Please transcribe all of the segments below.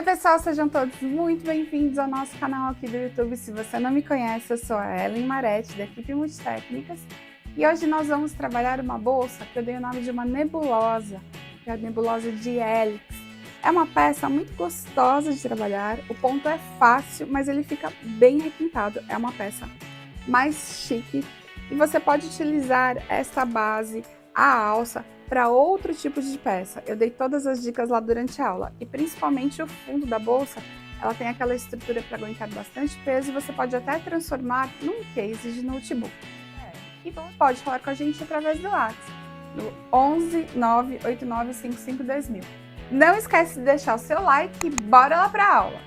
Oi pessoal, sejam todos muito bem-vindos ao nosso canal aqui do YouTube. Se você não me conhece, eu sou a Ellen Maretti, da equipe Multitécnicas, e hoje nós vamos trabalhar uma bolsa que eu dei o nome de uma nebulosa, que é a nebulosa de Helix. É uma peça muito gostosa de trabalhar, o ponto é fácil, mas ele fica bem requintado, é uma peça mais chique, e você pode utilizar essa base, a alça, para outro tipo de peça. Eu dei todas as dicas lá durante a aula, e principalmente o fundo da bolsa, ela tem aquela estrutura para aguentar bastante peso e você pode até transformar num case de notebook. E pode falar com a gente através do WhatsApp, no 11 98955 2000. Não esquece de deixar o seu like e bora lá para a aula!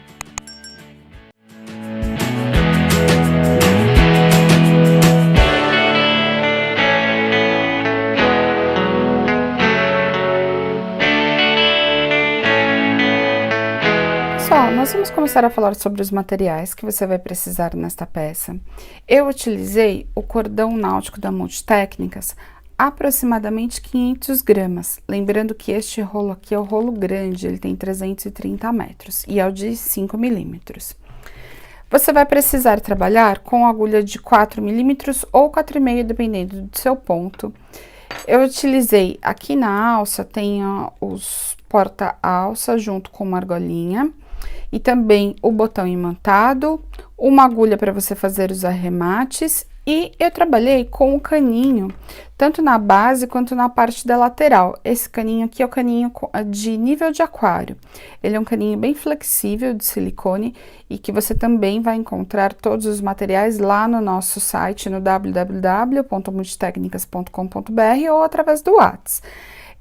Pessoal, nós vamos começar a falar sobre os materiais que você vai precisar nesta peça. Eu utilizei o cordão náutico da Multitécnicas, aproximadamente 500 gramas. Lembrando que este rolo aqui é o rolo grande, ele tem 330 metros e é o de 5 milímetros. Você vai precisar trabalhar com agulha de 4 milímetros ou 4,5, dependendo do seu ponto. Eu utilizei aqui na alça, tem os porta-alça junto com uma argolinha. E também o botão imantado, uma agulha para você fazer os arremates, e eu trabalhei com o caninho, tanto na base quanto na parte da lateral. Esse caninho aqui é o caninho de nível de aquário. Ele é um caninho bem flexível de silicone e que você também vai encontrar todos os materiais lá no nosso site, no www.multitecnicas.com.br ou através do WhatsApp.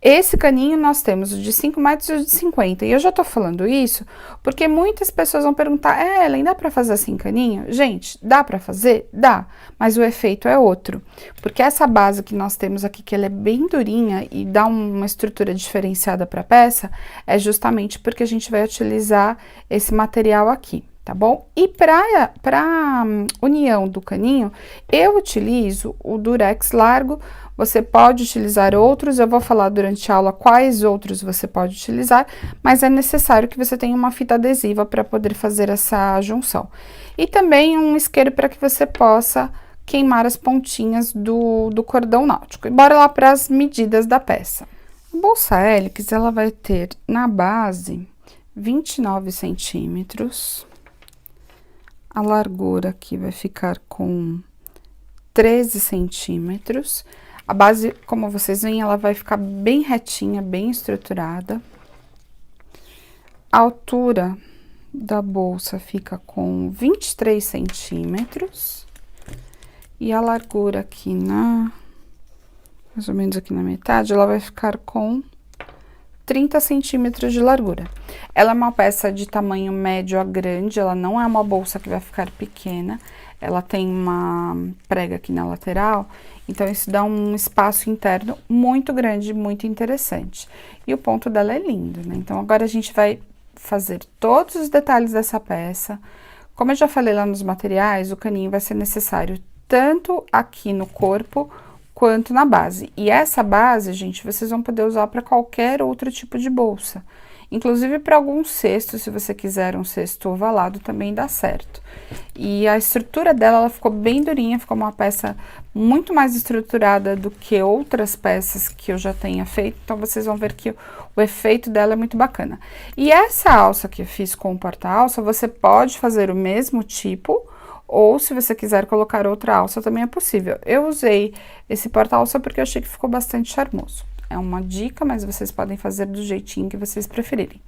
Esse caninho nós temos o de 5 metros e o de 50, e eu já tô falando isso porque muitas pessoas vão perguntar, Ellen, dá pra fazer assim caninho? Gente, dá pra fazer? Dá, mas o efeito é outro, porque essa base que nós temos aqui, que ela é bem durinha e dá uma estrutura diferenciada pra peça, é justamente porque a gente vai utilizar esse material aqui. Tá bom? E para união do caninho, eu utilizo o Durex largo. Você pode utilizar outros, eu vou falar durante a aula quais outros você pode utilizar, mas é necessário que você tenha uma fita adesiva para poder fazer essa junção. E também um isqueiro para que você possa queimar as pontinhas do cordão náutico. E bora lá para as medidas da peça. A bolsa Helix, ela vai ter na base 29 centímetros. A largura aqui vai ficar com 13 centímetros. A base, como vocês veem, ela vai ficar bem retinha, bem estruturada. A altura da bolsa fica com 23 centímetros. E a largura aqui mais ou menos aqui na metade, ela vai ficar com 30 centímetros de largura. Ela é uma peça de tamanho médio a grande, ela não é uma bolsa que vai ficar pequena, ela tem uma prega aqui na lateral, então isso dá um espaço interno muito grande, muito interessante. E o ponto dela é lindo, né? Então agora a gente vai fazer todos os detalhes dessa peça. Como eu já falei lá nos materiais, o caninho vai ser necessário tanto aqui no corpo quanto na base. E essa base, gente, vocês vão poder usar para qualquer outro tipo de bolsa. Inclusive para algum cesto, se você quiser um cesto ovalado, também dá certo. E a estrutura dela, ela ficou bem durinha, ficou uma peça muito mais estruturada do que outras peças que eu já tenha feito. Então, vocês vão ver que o efeito dela é muito bacana. E essa alça que eu fiz com o porta-alça, você pode fazer o mesmo tipo, ou se você quiser colocar outra alça, também é possível. Eu usei esse porta-alça porque eu achei que ficou bastante charmoso. É uma dica, mas vocês podem fazer do jeitinho que vocês preferirem.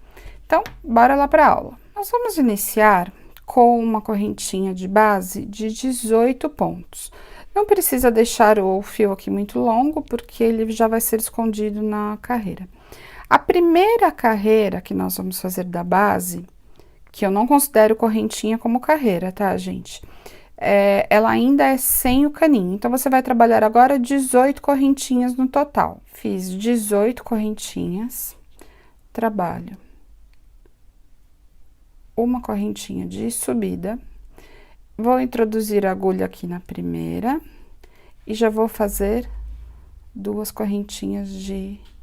Então, bora lá para a aula. Nós vamos iniciar com uma correntinha de base de 18 pontos. Não precisa deixar o fio aqui muito longo, porque ele já vai ser escondido na carreira. A primeira carreira que nós vamos fazer da base, que eu não considero correntinha como carreira, tá, gente? Ela ainda é sem o caninho. Então, você vai trabalhar agora 18 correntinhas no total. Fiz 18 correntinhas, trabalho uma correntinha de subida, vou introduzir a agulha aqui na primeira e já vou fazer duas correntinhas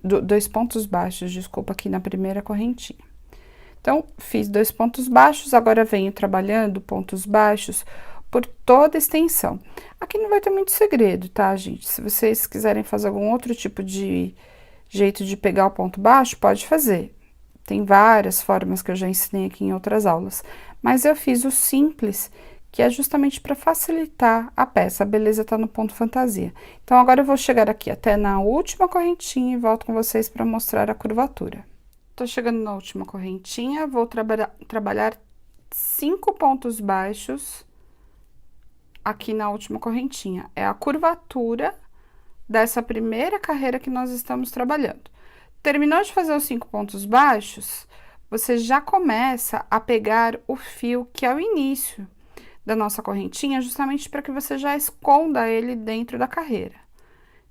dois pontos baixos, desculpa, aqui na primeira correntinha. Então, fiz 2 pontos baixos, agora venho trabalhando pontos baixos por toda a extensão. Aqui não vai ter muito segredo, tá, gente? Se vocês quiserem fazer algum outro tipo de jeito de pegar o ponto baixo, pode fazer. Tem várias formas que eu já ensinei aqui em outras aulas, mas eu fiz o simples, que é justamente para facilitar a peça. A beleza tá no ponto fantasia. Então, agora eu vou chegar aqui até na última correntinha e volto com vocês para mostrar a curvatura. Tô chegando na última correntinha, vou trabalhar 5 pontos baixos aqui na última correntinha. É a curvatura dessa primeira carreira que nós estamos trabalhando. Terminou de fazer os 5 pontos baixos, você já começa a pegar o fio que é o início da nossa correntinha, justamente para que você já esconda ele dentro da carreira.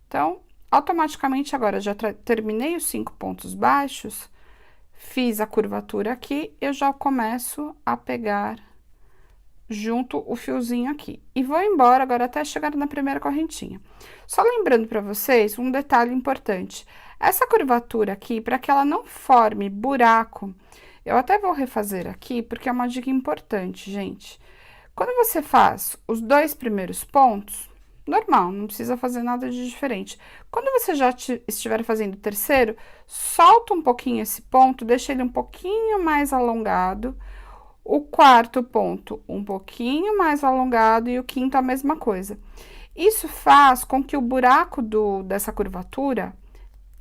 Então, automaticamente agora já terminei os 5 pontos baixos, fiz a curvatura aqui, eu já começo a pegar junto o fiozinho aqui. E vou embora agora até chegar na primeira correntinha. Só lembrando para vocês um detalhe importante. Essa curvatura aqui, para que ela não forme buraco, eu até vou refazer aqui, porque é uma dica importante, gente. Quando você faz os 2 primeiros pontos, normal, não precisa fazer nada de diferente. Quando você já estiver fazendo o terceiro, solta um pouquinho esse ponto, deixa ele um pouquinho mais alongado. O quarto ponto, um pouquinho mais alongado, e o quinto, a mesma coisa. Isso faz com que o buraco dessa curvatura,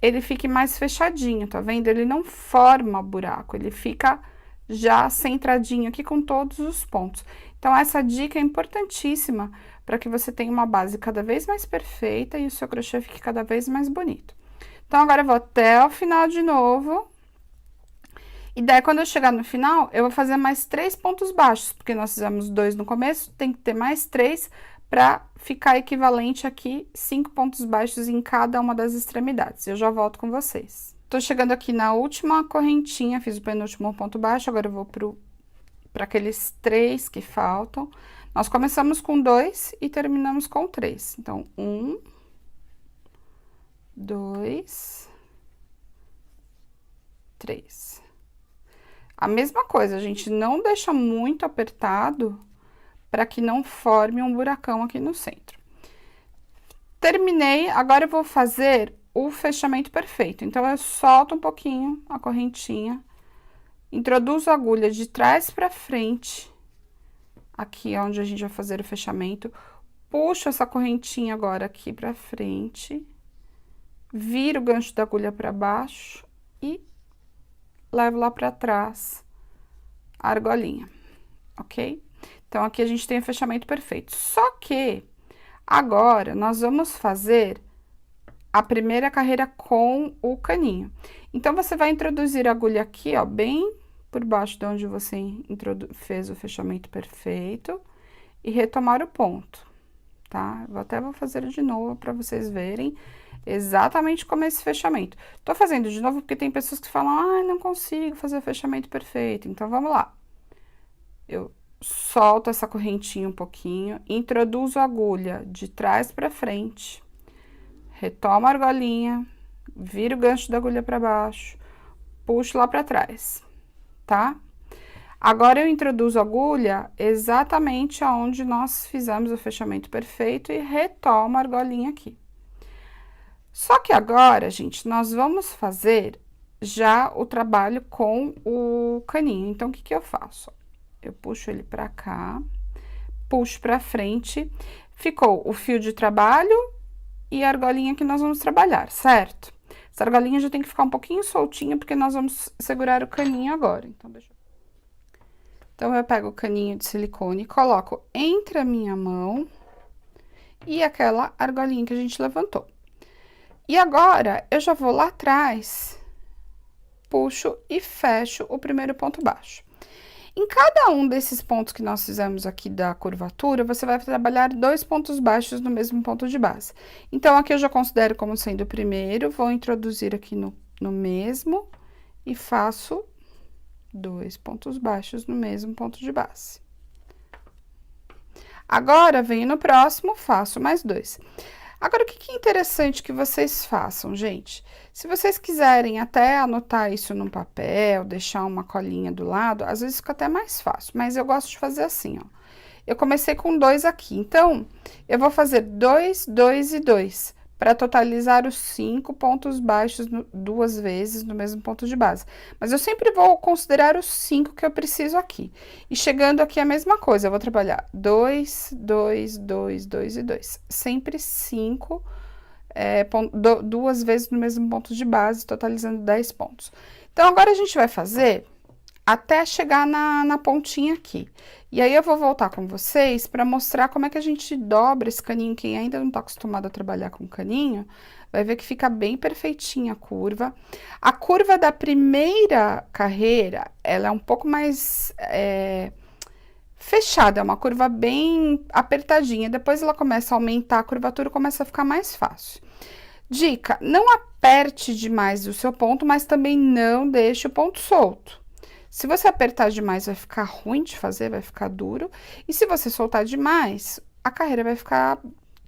ele fique mais fechadinho, tá vendo? Ele não forma buraco, ele fica já centradinho aqui com todos os pontos. Então, essa dica é importantíssima para que você tenha uma base cada vez mais perfeita e o seu crochê fique cada vez mais bonito. Então, agora eu vou até o final de novo. E daí, quando eu chegar no final, eu vou fazer mais 3 pontos baixos, porque nós fizemos 2 no começo, tem que ter mais 3 para ficar equivalente aqui 5 pontos baixos em cada uma das extremidades. Eu já volto com vocês. Tô chegando aqui na última correntinha, fiz o penúltimo ponto baixo, agora eu vou para aqueles 3 que faltam. Nós começamos com 2 e terminamos com 3. Então, 1, 2, 3. A mesma coisa, a gente não deixa muito apertado para que não forme um buracão aqui no centro. Terminei, agora eu vou fazer o fechamento perfeito. Então, eu solto um pouquinho a correntinha, introduzo a agulha de trás para frente, aqui é onde a gente vai fazer o fechamento, puxo essa correntinha agora aqui para frente, viro o gancho da agulha para baixo e levo lá para trás a argolinha, ok? Então, aqui a gente tem o fechamento perfeito. Só que agora nós vamos fazer a primeira carreira com o caninho. Então, você vai introduzir a agulha aqui, ó, bem por baixo de onde você fez o fechamento perfeito e retomar o ponto, tá? Eu vou fazer de novo para vocês verem exatamente como é esse fechamento. Tô fazendo de novo porque tem pessoas que falam, ah, não consigo fazer o fechamento perfeito. Então, vamos lá. Eu solto essa correntinha um pouquinho, introduzo a agulha de trás para frente, retomo a argolinha, viro o gancho da agulha para baixo, puxo lá para trás, tá? Agora, eu introduzo a agulha exatamente aonde nós fizemos o fechamento perfeito e retomo a argolinha aqui. Só que agora, gente, nós vamos fazer já o trabalho com o caninho. Então, o que que eu faço? Eu puxo ele pra cá, puxo pra frente, ficou o fio de trabalho e a argolinha que nós vamos trabalhar, certo? Essa argolinha já tem que ficar um pouquinho soltinha, porque nós vamos segurar o caninho agora. Então, eu pego o caninho de silicone, coloco entre a minha mão e aquela argolinha que a gente levantou. E agora, eu já vou lá atrás, puxo e fecho o primeiro ponto baixo. Em cada um desses pontos que nós fizemos aqui da curvatura, você vai trabalhar 2 pontos baixos no mesmo ponto de base. Então, aqui eu já considero como sendo o primeiro, vou introduzir aqui no mesmo e faço 2 pontos baixos no mesmo ponto de base. Agora, venho no próximo, faço mais 2. Agora, o que que é interessante que vocês façam, gente? Se vocês quiserem até anotar isso num papel, deixar uma colinha do lado, às vezes fica até mais fácil, mas eu gosto de fazer assim, ó. Eu comecei com 2 aqui, então, eu vou fazer 2, 2 e 2, para totalizar os 5 pontos baixos 2 vezes no mesmo ponto de base. Mas eu sempre vou considerar os 5 que eu preciso aqui. E chegando aqui a mesma coisa, eu vou trabalhar 2, 2, 2, 2 e 2. Sempre 5, 2 vezes no mesmo ponto de base, totalizando 10 pontos. Então, agora a gente vai fazer até chegar na pontinha aqui. E aí, eu vou voltar com vocês para mostrar como é que a gente dobra esse caninho. Quem ainda não tá acostumado a trabalhar com caninho, vai ver que fica bem perfeitinha a curva. A curva da primeira carreira, ela é um pouco mais fechada, é uma curva bem apertadinha. Depois ela começa a aumentar, a curvatura começa a ficar mais fácil. Dica, não aperte demais o seu ponto, mas também não deixe o ponto solto. Se você apertar demais, vai ficar ruim de fazer, vai ficar duro. E se você soltar demais, a carreira vai ficar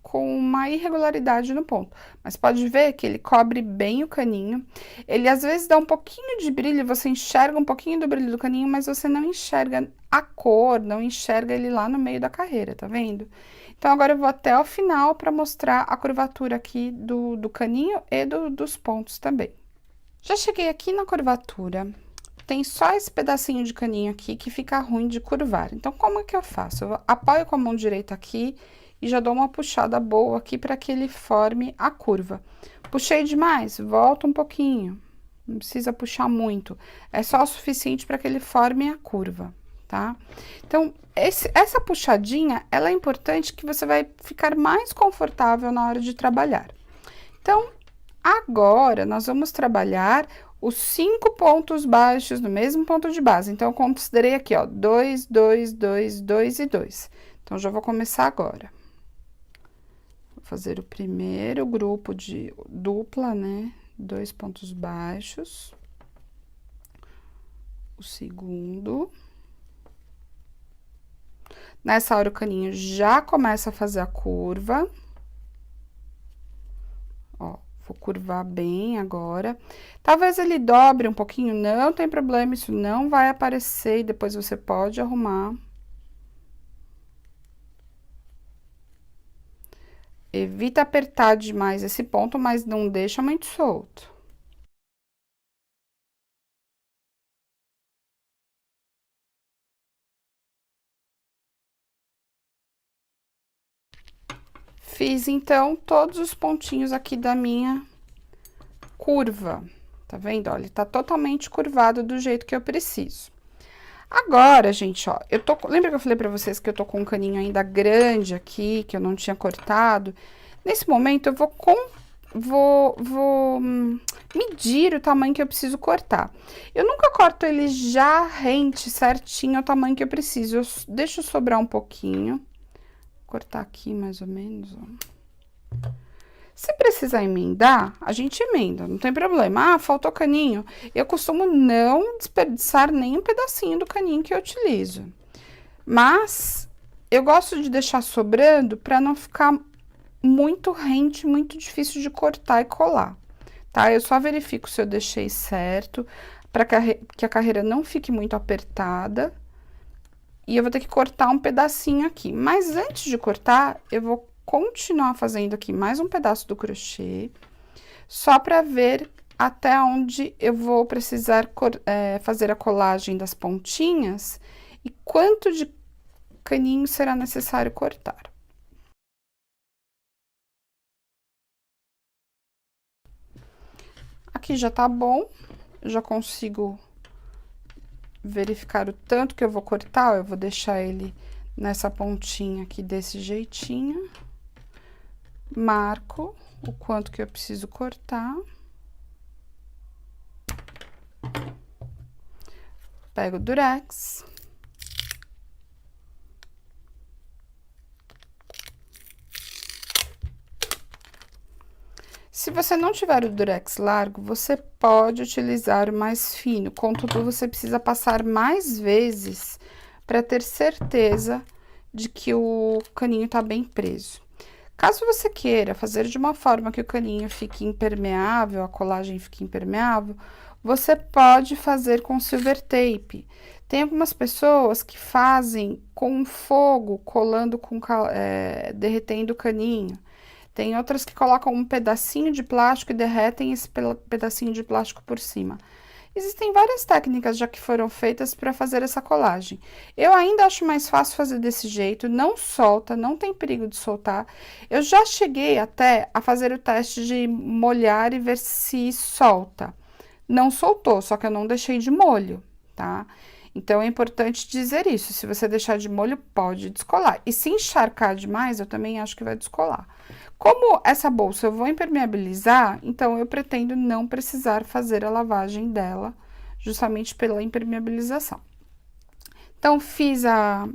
com uma irregularidade no ponto. Mas pode ver que ele cobre bem o caninho. Ele às vezes dá um pouquinho de brilho, você enxerga um pouquinho do brilho do caninho, mas você não enxerga a cor, não enxerga ele lá no meio da carreira, tá vendo? Então, agora eu vou até o final para mostrar a curvatura aqui do caninho e dos pontos também. Já cheguei aqui na curvatura. Tem só esse pedacinho de caninho aqui que fica ruim de curvar. Então, como é que eu faço? Eu apoio com a mão direita aqui e já dou uma puxada boa aqui para que ele forme a curva. Puxei demais, volta um pouquinho. Não precisa puxar muito. É só o suficiente para que ele forme a curva, tá? Então, essa puxadinha, ela é importante que você vai ficar mais confortável na hora de trabalhar. Então, agora, nós vamos trabalhar os 5 pontos baixos no mesmo ponto de base. Então, eu considerei aqui, ó, 2, 2, 2, 2 e 2. Então, já vou começar agora. Vou fazer o primeiro grupo de dupla, né? 2 pontos baixos. O segundo. Nessa hora, o caninho já começa a fazer a curva. Ó. Vou curvar bem agora. Talvez ele dobre um pouquinho, não tem problema, isso não vai aparecer e depois você pode arrumar. Evita apertar demais esse ponto, mas não deixa muito solto. Fiz, então, todos os pontinhos aqui da minha curva. Tá vendo? Olha, ele tá totalmente curvado do jeito que eu preciso. Agora, gente, ó, lembra que eu falei pra vocês que eu tô com um caninho ainda grande aqui, que eu não tinha cortado? Nesse momento, eu vou medir o tamanho que eu preciso cortar. Eu nunca corto ele já rente certinho ao tamanho que eu preciso. Eu deixo sobrar um pouquinho. Vou cortar aqui mais ou menos, ó. Se precisar emendar, a gente emenda, não tem problema. Ah, faltou caninho. Eu costumo não desperdiçar nem um pedacinho do caninho que eu utilizo. Mas eu gosto de deixar sobrando para não ficar muito rente, muito difícil de cortar e colar, tá? Eu só verifico se eu deixei certo, para que a carreira não fique muito apertada. E eu vou ter que cortar um pedacinho aqui. Mas antes de cortar, eu vou continuar fazendo aqui mais um pedaço do crochê, só para ver até onde eu vou precisar fazer a colagem das pontinhas e quanto de caninho será necessário cortar. Aqui já tá bom, eu já consigo verificar o tanto que eu vou cortar, eu vou deixar ele nessa pontinha aqui desse jeitinho. Marco o quanto que eu preciso cortar. Pego o durex. Se você não tiver o durex largo, você pode utilizar o mais fino, contudo, você precisa passar mais vezes para ter certeza de que o caninho tá bem preso. Caso você queira fazer de uma forma que o caninho fique impermeável, a colagem fique impermeável, você pode fazer com silver tape. Tem algumas pessoas que fazem com fogo, colando com, derretendo o caninho. Tem outras que colocam um pedacinho de plástico e derretem esse pedacinho de plástico por cima. Existem várias técnicas já que foram feitas para fazer essa colagem. Eu ainda acho mais fácil fazer desse jeito, não solta, não tem perigo de soltar. Eu já cheguei até a fazer o teste de molhar e ver se solta. Não soltou, só que eu não deixei de molho, tá? Então, é importante dizer isso, se você deixar de molho, pode descolar. E se encharcar demais, eu também acho que vai descolar. Como essa bolsa eu vou impermeabilizar, então eu pretendo não precisar fazer a lavagem dela, justamente pela impermeabilização. Então, fiz a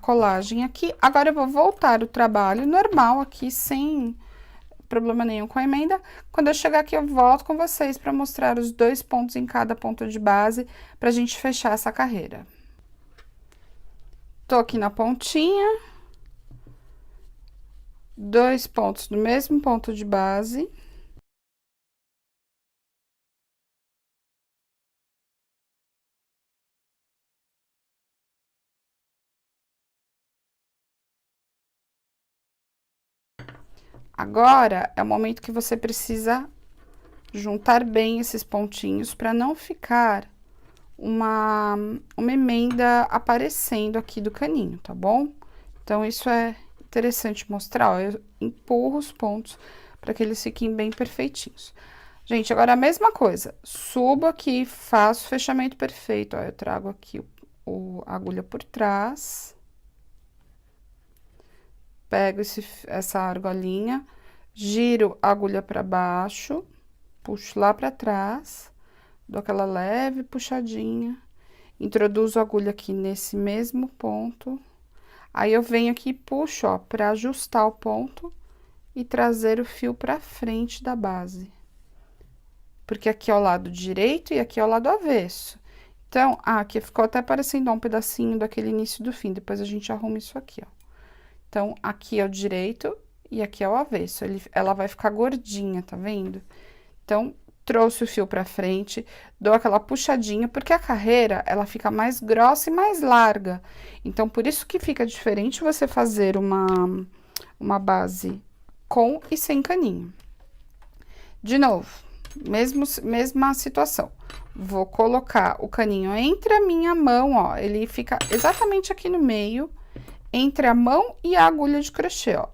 colagem aqui, agora eu vou voltar o trabalho normal aqui, sem problema nenhum com a emenda. Quando eu chegar aqui, eu volto com vocês para mostrar os 2 pontos em cada ponto de base, pra gente fechar essa carreira. Tô aqui na pontinha. 2 pontos no mesmo ponto de base. Agora, é o momento que você precisa juntar bem esses pontinhos para não ficar uma emenda aparecendo aqui do caninho, tá bom? Então, isso é interessante mostrar, ó, eu empurro os pontos para que eles fiquem bem perfeitinhos. Gente, agora a mesma coisa, subo aqui, faço o fechamento perfeito, ó, eu trago aqui a agulha por trás. Pego essa argolinha, giro a agulha para baixo, puxo lá para trás, dou aquela leve puxadinha, introduzo a agulha aqui nesse mesmo ponto, aí eu venho aqui e puxo, ó, para ajustar o ponto e trazer o fio para frente da base. Porque aqui é o lado direito e aqui é o lado avesso. Então, aqui ficou até parecendo um pedacinho daquele início do fim, depois a gente arruma isso aqui, ó. Então, aqui é o direito e aqui é o avesso. Ela vai ficar gordinha, tá vendo? Então, trouxe o fio pra frente, dou aquela puxadinha, porque a carreira, ela fica mais grossa e mais larga. Então, por isso que fica diferente você fazer uma base com e sem caninho. De novo, mesma situação. Vou colocar o caninho entre a minha mão, ó, ele fica exatamente aqui no meio, entre a mão e a agulha de crochê, ó.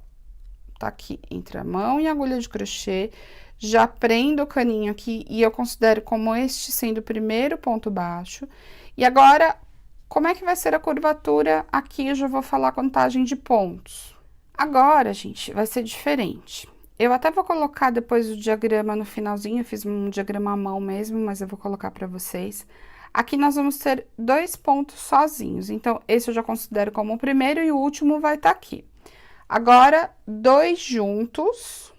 Tá aqui, entre a mão e a agulha de crochê. Já prendo o caninho aqui e eu considero como este sendo o primeiro ponto baixo. E agora, como é que vai ser a curvatura? Aqui eu já vou falar a contagem de pontos. Agora, gente, vai ser diferente. Eu até vou colocar depois o diagrama no finalzinho, eu fiz um diagrama à mão mesmo, mas eu vou colocar pra vocês. Aqui nós vamos ter 2 pontos sozinhos, então, esse eu já considero como o primeiro e o último vai estar aqui. Agora, 2 juntos,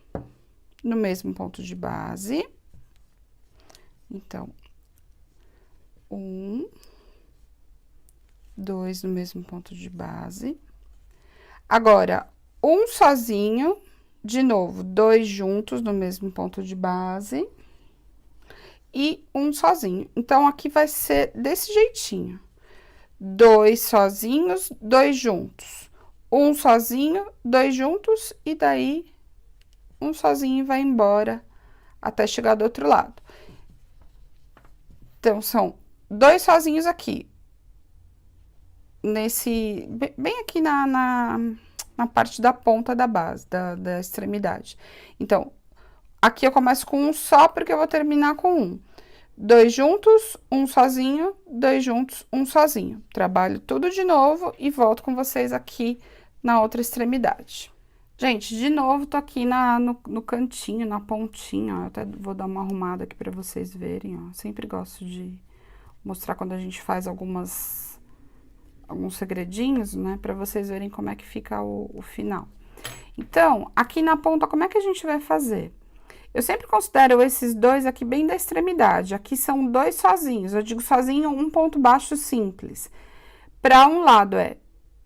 no mesmo ponto de base. Então, 1, 2 no mesmo ponto de base. Agora, um sozinho, de novo, 2 juntos no mesmo ponto de base. E um sozinho. Então, aqui vai ser desse jeitinho. 2 sozinhos, 2 juntos. Um sozinho, 2 juntos, e daí, um sozinho vai embora até chegar do outro lado. Então, são 2 sozinhos aqui. Bem aqui na parte da ponta da base, da extremidade. Então, aqui eu começo com um só, porque eu vou terminar com um. 2 juntos, um sozinho, 2 juntos, um sozinho. Trabalho tudo de novo e volto com vocês aqui na outra extremidade. Gente, de novo, tô aqui no cantinho, na pontinha, ó. Eu até vou dar uma arrumada aqui pra vocês verem, ó. Sempre gosto de mostrar quando a gente faz alguns segredinhos, né? Pra vocês verem como é que fica o final. Então, aqui na ponta, como é que a gente vai fazer? Eu sempre considero esses 2 aqui bem da extremidade. Aqui são 2 sozinhos. Eu digo sozinho, um ponto baixo simples. Para um lado é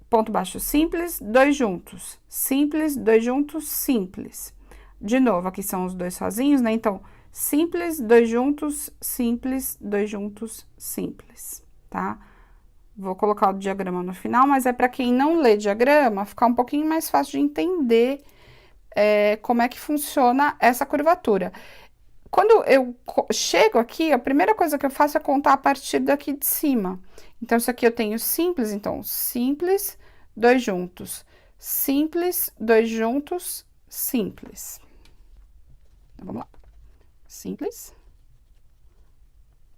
ponto baixo simples, dois juntos, simples, dois juntos, simples. De novo, aqui são os dois sozinhos, né? Então, simples, dois juntos, simples, dois juntos, simples, tá? Vou colocar o diagrama no final, mas é para quem não lê diagrama, ficar um pouquinho mais fácil de entender como é que funciona essa curvatura. Quando eu chego aqui, a primeira coisa que eu faço é contar a partir daqui de cima. Então, isso aqui eu tenho simples, então, simples, dois juntos, simples, dois juntos, simples. Então, vamos lá. Simples,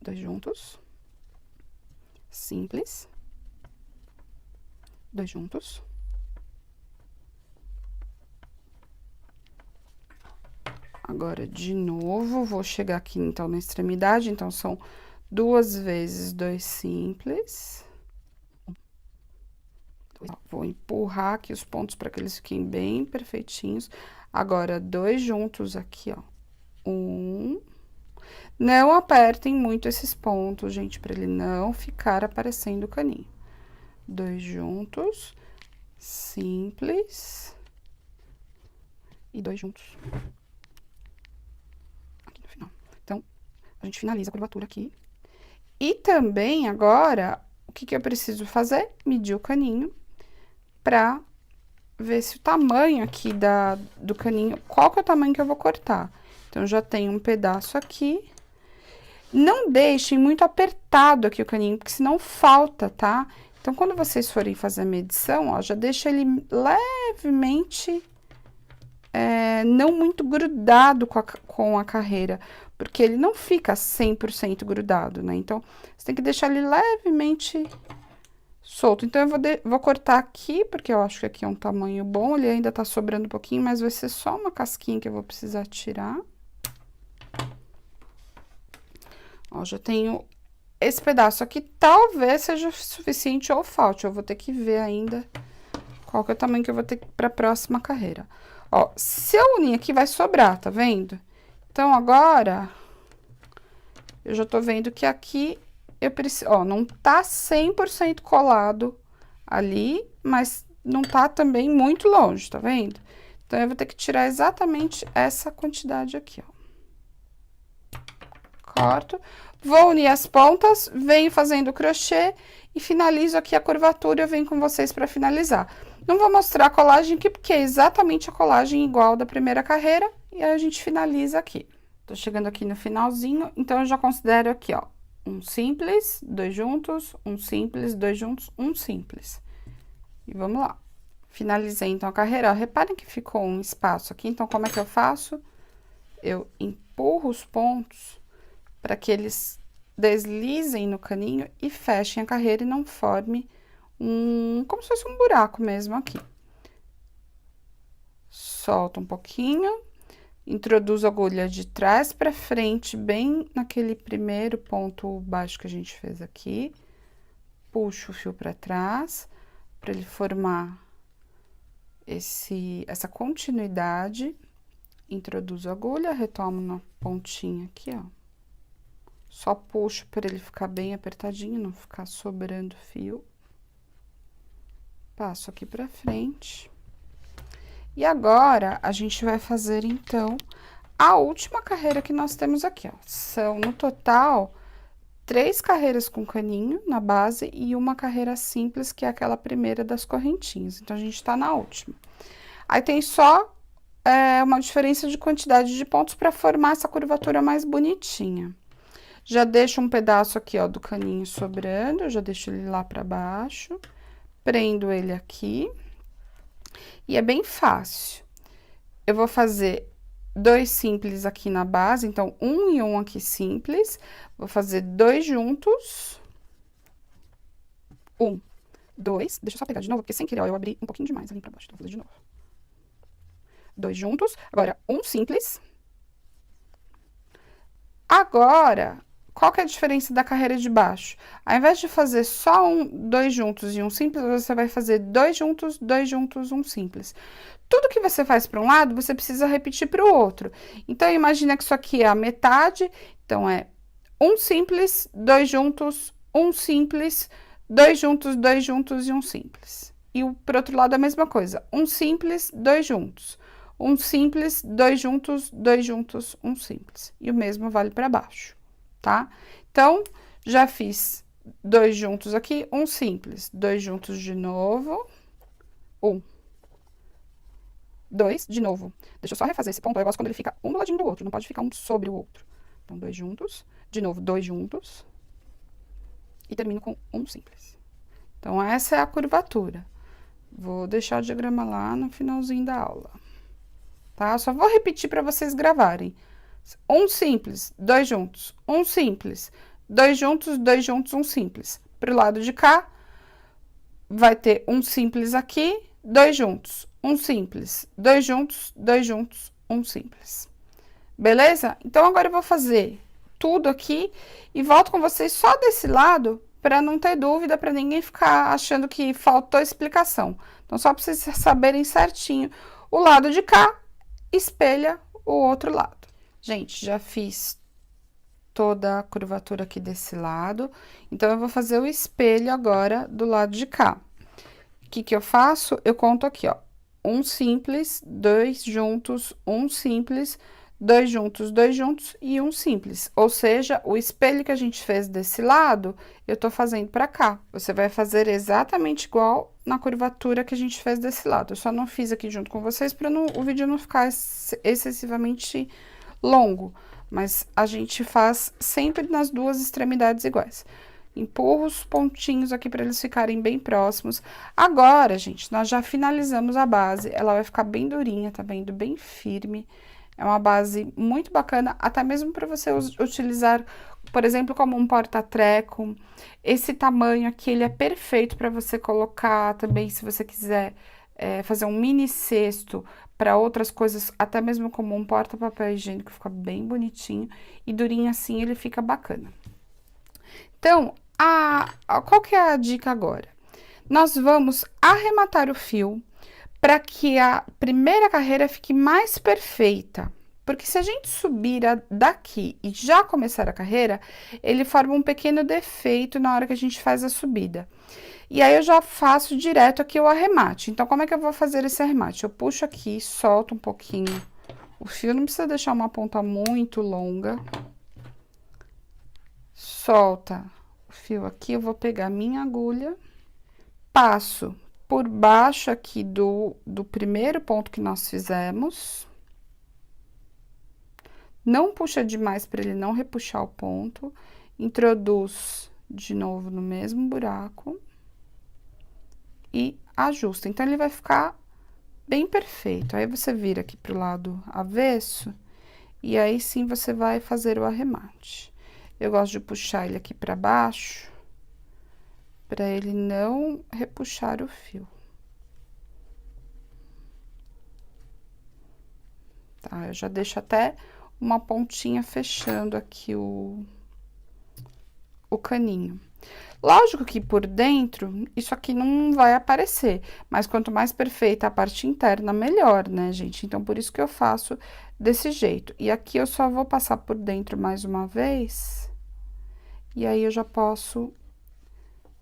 dois juntos, simples, dois juntos. Agora, de novo, vou chegar aqui, então, na extremidade. Então, são 2 vezes 2 simples. Vou empurrar aqui os pontos para que eles fiquem bem perfeitinhos. Agora, 2 juntos aqui, ó. 1. Não apertem muito esses pontos, gente, para ele não ficar aparecendo o caninho. 2 juntos, simples. E 2 juntos. Aqui no final. Então, a gente finaliza a curvatura aqui. E também, agora, o que eu preciso fazer? Medir o caninho pra ver se o tamanho aqui do caninho, qual que é o tamanho que eu vou cortar. Então, já tenho um pedaço aqui. Não deixem muito apertado aqui o caninho, porque senão falta, tá? Então, quando vocês forem fazer a medição, ó, já deixa ele levemente, não muito grudado com a carreira, porque ele não fica 100% grudado, né? Então, você tem que deixar ele levemente solto. Então, eu vou cortar aqui, porque eu acho que aqui é um tamanho bom, ele ainda tá sobrando um pouquinho, mas vai ser só uma casquinha que eu vou precisar tirar. Ó, já tenho esse pedaço aqui, talvez seja suficiente ou falte, eu vou ter que ver ainda qual que é o tamanho que eu vou ter para a próxima carreira. Ó, se eu unir aqui, vai sobrar, tá vendo? Então, agora, eu já tô vendo que aqui eu preciso, ó, não tá 100% colado ali, mas não tá também muito longe, tá vendo? Então, eu vou ter que tirar exatamente essa quantidade aqui, ó. Corto, vou unir as pontas, venho fazendo crochê e finalizo aqui a curvatura, eu venho com vocês para finalizar. Não vou mostrar a colagem aqui, porque é exatamente a colagem igual da primeira carreira, e aí a gente finaliza aqui. Tô chegando aqui no finalzinho, então eu já considero aqui, ó, um simples, dois juntos, um simples, dois juntos, um simples. E vamos lá. Finalizei, então, a carreira. Ó, reparem que ficou um espaço aqui, então, como é que eu faço? Eu empurro os pontos para que eles deslizem no caninho e fechem a carreira e não forme como se fosse um buraco mesmo aqui. Solta um pouquinho, introduzo a agulha de trás para frente, bem naquele primeiro ponto baixo que a gente fez aqui. Puxo o fio para trás, para ele formar essa continuidade. Introduzo a agulha, retomo na pontinha aqui, ó. Só puxo para ele ficar bem apertadinho, não ficar sobrando fio. Passo aqui pra frente. E agora, a gente vai fazer, então, a última carreira que nós temos aqui, ó. São, no total, 3 carreiras com caninho na base e uma carreira simples, que é aquela primeira das correntinhas. Então, a gente tá na última. Aí, tem só uma diferença de quantidade de pontos para formar essa curvatura mais bonitinha. Já deixo um pedaço aqui, ó, do caninho sobrando, eu já deixo ele lá pra baixo, prendo ele aqui, e é bem fácil. Eu vou fazer 2 simples aqui na base, então, 1 e 1 aqui simples, vou fazer 2 juntos, 1, 2, deixa eu só pegar de novo, porque sem querer, ó, eu abri um pouquinho demais ali pra baixo, então vou fazer de novo. 2 juntos, agora, 1 simples. Agora, qual que é a diferença da carreira de baixo? Ao invés de fazer só 2 juntos e um simples, você vai fazer 2 juntos, 2 juntos, um simples. Tudo que você faz para um lado, você precisa repetir para o outro. Então, imagina que isso aqui é a metade, então, é um simples, 2 juntos, um simples, 2 juntos, 2 juntos e um simples. e o pro outro lado a mesma coisa. Um simples, dois juntos. Um simples, dois juntos, um simples. E o mesmo vale para baixo, tá? Então, já fiz dois juntos aqui, um simples. Dois juntos de novo. Um. Dois, de novo. Deixa eu só refazer esse ponto. Eu gosto quando ele fica um do ladinho do outro, não pode ficar um sobre o outro. Então, dois juntos. De novo, dois juntos. E termino com um simples. Então, essa é a curvatura. Vou deixar o diagrama lá no finalzinho da aula. Tá? Só vou repetir para vocês gravarem. Um simples, dois juntos, um simples, dois juntos, um simples. Pro lado de cá, vai ter um simples aqui, dois juntos, um simples, dois juntos, um simples. Beleza? Então, agora eu vou fazer tudo aqui e volto com vocês só desse lado, para não ter dúvida, para ninguém ficar achando que faltou explicação. Então, só para vocês saberem certinho, o lado de cá espelha o outro lado. Gente, já fiz toda a curvatura aqui desse lado, então, eu vou fazer o espelho agora do lado de cá. O que que eu faço? Eu conto aqui, ó, um simples, dois juntos, um simples, dois juntos e um simples. Ou seja, o espelho que a gente fez desse lado, eu tô fazendo pra cá. Você vai fazer exatamente igual na curvatura que a gente fez desse lado. Eu só não fiz aqui junto com vocês para o vídeo não ficar excessivamente longo. Mas a gente faz sempre nas duas extremidades iguais. Empurro os pontinhos aqui para eles ficarem bem próximos. Agora, gente, nós já finalizamos a base. Ela vai ficar bem durinha, tá vendo? Bem firme. É uma base muito bacana, até mesmo para você utilizar, por exemplo, como um porta-treco. Esse tamanho aqui, ele é perfeito para você colocar também, se você quiser fazer um mini cesto para outras coisas, até mesmo como um porta-papel higiênico, fica bem bonitinho. E durinho assim, ele fica bacana. Então, qual que é a dica agora? Nós vamos arrematar o fio para que a primeira carreira fique mais perfeita. Porque se a gente subir daqui e já começar a carreira, ele forma um pequeno defeito na hora que a gente faz a subida. E aí, eu já faço direto aqui o arremate. Então, como é que eu vou fazer esse arremate? Eu puxo aqui, solto um pouquinho o fio, não precisa deixar uma ponta muito longa. Solta o fio aqui, eu vou pegar minha agulha, passo por baixo aqui do primeiro ponto que nós fizemos. Não puxa demais para ele não repuxar o ponto. Introduz de novo no mesmo buraco. E ajusta. Então, ele vai ficar bem perfeito. Aí, você vira aqui pro lado avesso. E aí, sim, você vai fazer o arremate. Eu gosto de puxar ele aqui para baixo, para ele não repuxar o fio. Tá? Eu já deixo até uma pontinha fechando aqui o caninho. Lógico que por dentro, isso aqui não vai aparecer, mas quanto mais perfeita a parte interna, melhor, né, gente? Então, por isso que eu faço desse jeito. E aqui eu só vou passar por dentro mais uma vez, e aí eu já posso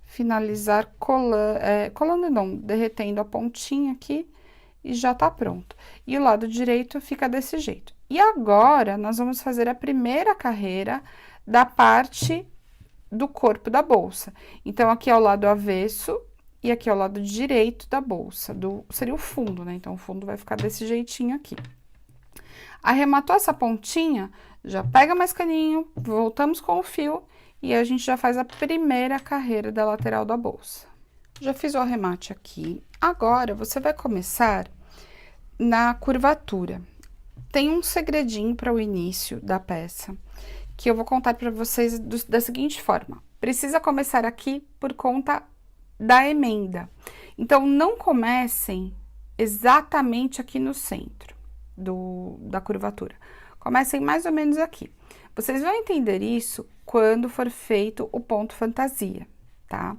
finalizar colando não, derretendo a pontinha aqui, e já tá pronto. E o lado direito fica desse jeito. E agora, nós vamos fazer a primeira carreira da parte do corpo da bolsa. Então, aqui é o lado avesso e aqui é o lado direito da bolsa, seria o fundo, né? Então, o fundo vai ficar desse jeitinho aqui. Arrematou essa pontinha, já pega mais caninho, voltamos com o fio e a gente já faz a primeira carreira da lateral da bolsa. Já fiz o arremate aqui. Agora, você vai começar na curvatura. Tem um segredinho para o início da peça, que eu vou contar para vocês da seguinte forma. Precisa começar aqui por conta da emenda. Então, não comecem exatamente aqui no centro da curvatura. Comecem mais ou menos aqui. Vocês vão entender isso quando for feito o ponto fantasia, tá?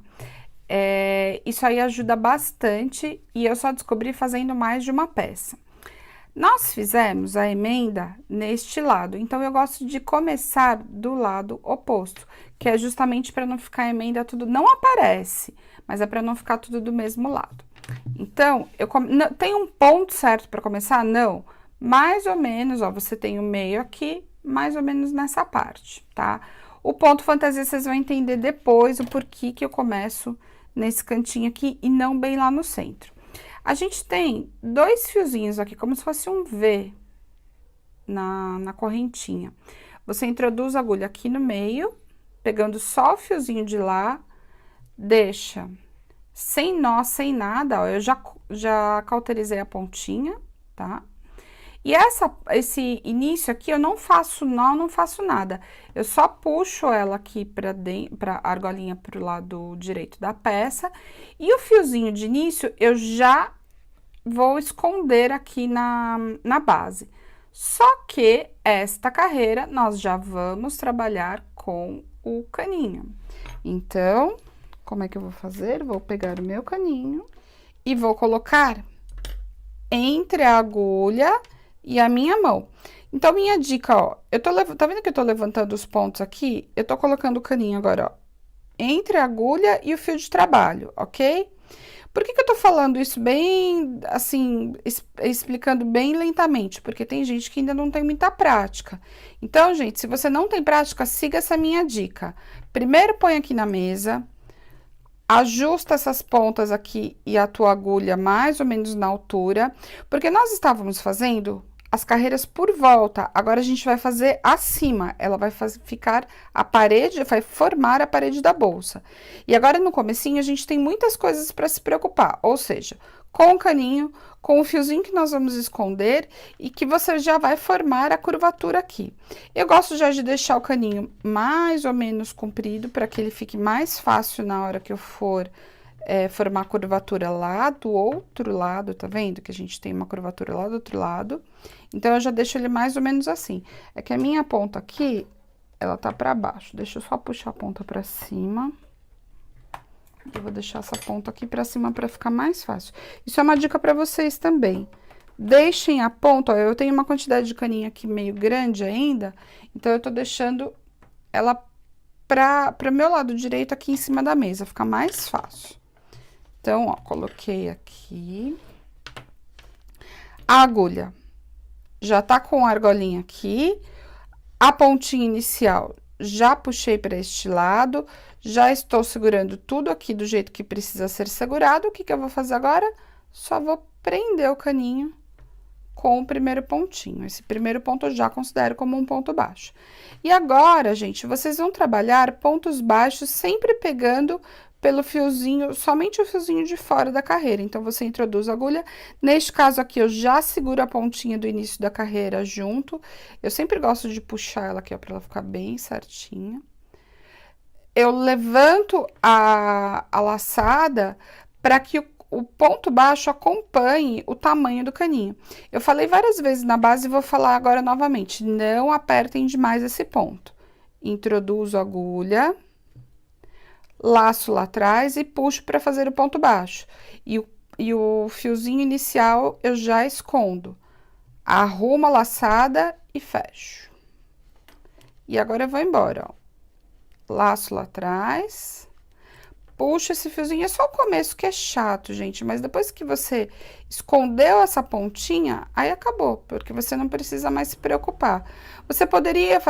Isso aí ajuda bastante e eu só descobri fazendo mais de uma peça. Nós fizemos a emenda neste lado, então eu gosto de começar do lado oposto, que é justamente para não ficar a emenda tudo, não aparece, mas é para não ficar tudo do mesmo lado. Então, tem um ponto certo para começar? Não. Mais ou menos, ó, você tem o meio aqui, mais ou menos nessa parte, tá? O ponto fantasia vocês vão entender depois o porquê que eu começo nesse cantinho aqui e não bem lá no centro. A gente tem 2 fiozinhos aqui, como se fosse um V na correntinha. Você introduz a agulha aqui no meio, pegando só o fiozinho de lá, deixa sem nó, sem nada, ó, eu já cauterizei a pontinha, tá? E esse início aqui, eu não faço nó, não faço nada. Eu só puxo ela aqui pra argolinha pro lado direito da peça. E o fiozinho de início, eu já vou esconder aqui na base. Só que esta carreira, nós já vamos trabalhar com o caninho. Então, como é que eu vou fazer? Vou pegar o meu caninho e vou colocar entre a agulha e a minha mão. Então, minha dica, ó, tá vendo que eu tô levantando os pontos aqui? Eu tô colocando o caninho agora, ó, entre a agulha e o fio de trabalho, ok? Por que eu tô falando isso bem, assim, explicando bem lentamente? Porque tem gente que ainda não tem muita prática. Então, gente, se você não tem prática, siga essa minha dica. Primeiro, põe aqui na mesa, ajusta essas pontas aqui e a tua agulha mais ou menos na altura, porque nós estávamos fazendo as carreiras por volta, agora a gente vai fazer acima, ela vai ficar a parede, vai formar a parede da bolsa. E agora no comecinho a gente tem muitas coisas para se preocupar, ou seja, com o caninho, com o fiozinho que nós vamos esconder e que você já vai formar a curvatura aqui. Eu gosto já de deixar o caninho mais ou menos comprido para que ele fique mais fácil na hora que eu for formar a curvatura lá do outro lado, tá vendo? Que a gente tem uma curvatura lá do outro lado. Então, eu já deixo ele mais ou menos assim. É que a minha ponta aqui, ela tá pra baixo. Deixa eu só puxar a ponta pra cima. Eu vou deixar essa ponta aqui pra cima pra ficar mais fácil. Isso é uma dica pra vocês também. Deixem a ponta, ó, eu tenho uma quantidade de caninha aqui meio grande ainda, então eu tô deixando ela pra meu lado direito aqui em cima da mesa, fica mais fácil. Então, ó, coloquei aqui. A agulha já tá com a argolinha aqui. A pontinha inicial já puxei para este lado. Já estou segurando tudo aqui do jeito que precisa ser segurado. O que que eu vou fazer agora? Só vou prender o caninho com o primeiro pontinho. Esse primeiro ponto eu já considero como um ponto baixo. E agora, gente, vocês vão trabalhar pontos baixos sempre pegando pelo fiozinho, somente o fiozinho de fora da carreira. Então, você introduz a agulha. Neste caso aqui, eu já seguro a pontinha do início da carreira junto. Eu sempre gosto de puxar ela aqui, ó, pra ela ficar bem certinha. Eu levanto a laçada para que o ponto baixo acompanhe o tamanho do caninho. Eu falei várias vezes na base e vou falar agora novamente. Não apertem demais esse ponto. Introduzo a agulha, laço lá atrás e puxo para fazer o ponto baixo. E o fiozinho inicial eu já escondo. Arrumo a laçada e fecho. E agora eu vou embora, ó. Laço lá atrás, puxo esse fiozinho. É só o começo que é chato, gente, mas depois que você escondeu essa pontinha, aí acabou, porque você não precisa mais se preocupar. Você poderia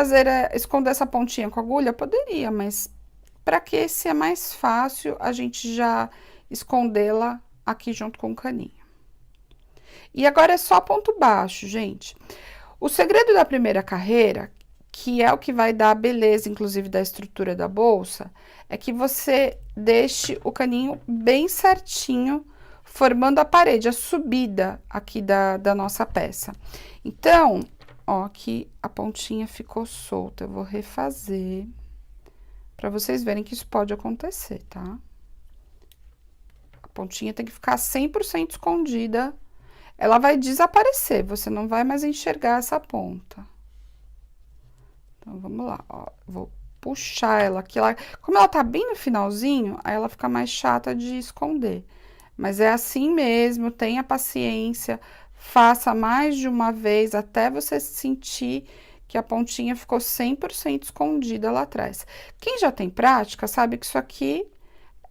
esconder essa pontinha com a agulha? Poderia, mas para que se é mais fácil a gente já escondê-la aqui junto com o caninho. E agora é só ponto baixo, gente. O segredo da primeira carreira, que é o que vai dar a beleza, inclusive, da estrutura da bolsa, é que você deixe o caninho bem certinho, formando a parede, a subida aqui da nossa peça. Então, ó, aqui a pontinha ficou solta, eu vou refazer, pra vocês verem que isso pode acontecer, tá? A pontinha tem que ficar 100% escondida, ela vai desaparecer, você não vai mais enxergar essa ponta. Então, vamos lá, ó, vou puxar ela aqui, como ela tá bem no finalzinho, aí ela fica mais chata de esconder. Mas é assim mesmo, tenha paciência, faça mais de uma vez, até você sentir que a pontinha ficou 100% escondida lá atrás. Quem já tem prática, sabe que isso aqui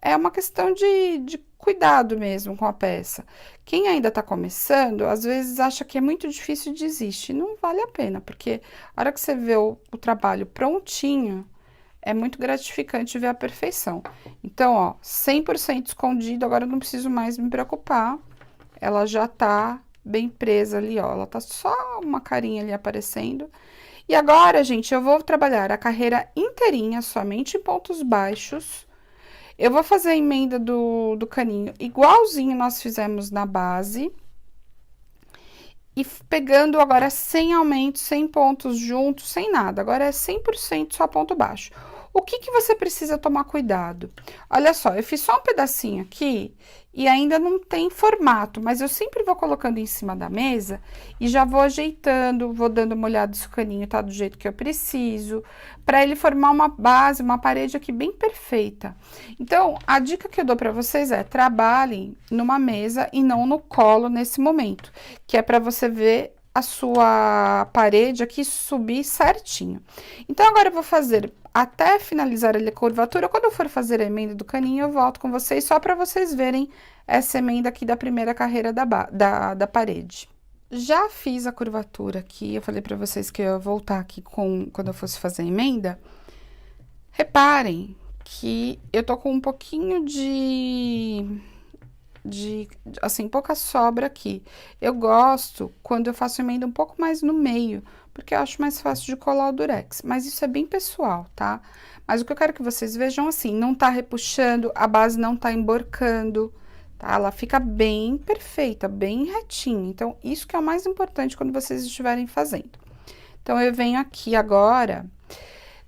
é uma questão de cuidado mesmo com a peça. Quem ainda tá começando, às vezes acha que é muito difícil e desiste. Não vale a pena, porque a hora que você vê o trabalho prontinho, é muito gratificante ver a perfeição. Então, ó, 100% escondido, agora eu não preciso mais me preocupar. Ela já tá bem presa ali, ó. Ela tá só uma carinha ali aparecendo. E agora, gente, eu vou trabalhar a carreira inteirinha, somente em pontos baixos. Eu vou fazer a emenda do caninho igualzinho nós fizemos na base. E pegando agora sem aumento, sem pontos juntos, sem nada. Agora é 100% só ponto baixo. O que que você precisa tomar cuidado? Olha só, eu fiz só um pedacinho aqui e ainda não tem formato, mas eu sempre vou colocando em cima da mesa e já vou ajeitando, vou dando uma olhada se o caninho tá do jeito que eu preciso, para ele formar uma base, uma parede aqui bem perfeita. Então, a dica que eu dou para vocês é: trabalhem numa mesa e não no colo nesse momento, que é para você ver a sua parede aqui subir certinho. Então, agora eu vou fazer até finalizar ali a curvatura. Quando eu for fazer a emenda do caninho, eu volto com vocês só para vocês verem essa emenda aqui da primeira carreira da parede. Já fiz a curvatura aqui, eu falei para vocês que eu ia voltar aqui quando eu fosse fazer a emenda. Reparem que eu tô com um pouquinho assim, pouca sobra aqui. Eu gosto quando eu faço emenda um pouco mais no meio, porque eu acho mais fácil de colar o durex, mas isso é bem pessoal, tá? Mas o que eu quero que vocês vejam, assim, não tá repuxando, a base não tá emborcando, tá? Ela fica bem perfeita, bem retinha. Então, isso que é o mais importante quando vocês estiverem fazendo. Então, eu venho aqui agora.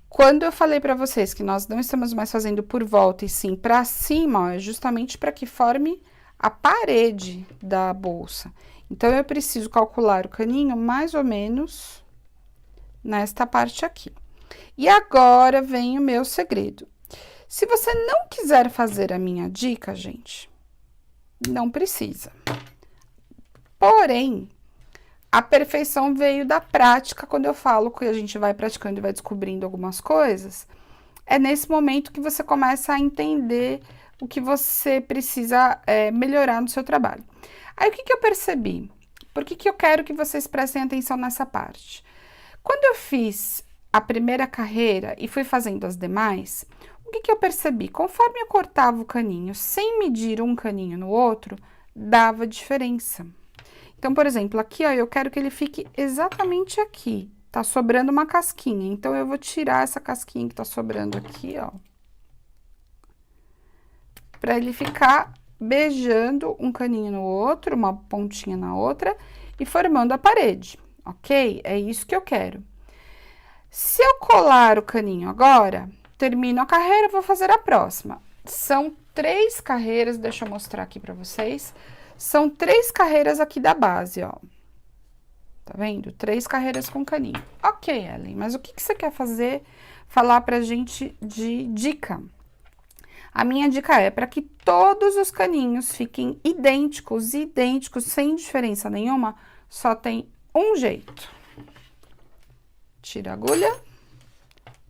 Quando eu falei para vocês que nós não estamos mais fazendo por volta e sim para cima, ó, é justamente para que forme a parede da bolsa. Então, eu preciso calcular o caninho mais ou menos nesta parte aqui. E agora vem o meu segredo. Se você não quiser fazer a minha dica, gente, não precisa. Porém, a perfeição veio da prática. Quando eu falo que a gente vai praticando e vai descobrindo algumas coisas, é nesse momento que você começa a entender o que você precisa melhorar no seu trabalho. Aí, o que que eu percebi? Por que que eu quero que vocês prestem atenção nessa parte? Quando eu fiz a primeira carreira e fui fazendo as demais, o que que eu percebi? Conforme eu cortava o caninho sem medir um caninho no outro, dava diferença. Então, por exemplo, aqui, ó, eu quero que ele fique exatamente aqui. Tá sobrando uma casquinha, então eu vou tirar essa casquinha que tá sobrando aqui, ó. Pra ele ficar beijando um caninho no outro, uma pontinha na outra e formando a parede, ok? É isso que eu quero. Se eu colar o caninho agora, termino a carreira, vou fazer a próxima. São 3 carreiras, deixa eu mostrar aqui pra vocês. São 3 carreiras aqui da base, ó. Tá vendo? 3 carreiras com caninho. Ok, Ellen, mas o que que você quer fazer? Falar pra gente de dica. A minha dica é para que todos os caninhos fiquem idênticos, sem diferença nenhuma, só tem um jeito. Tira a agulha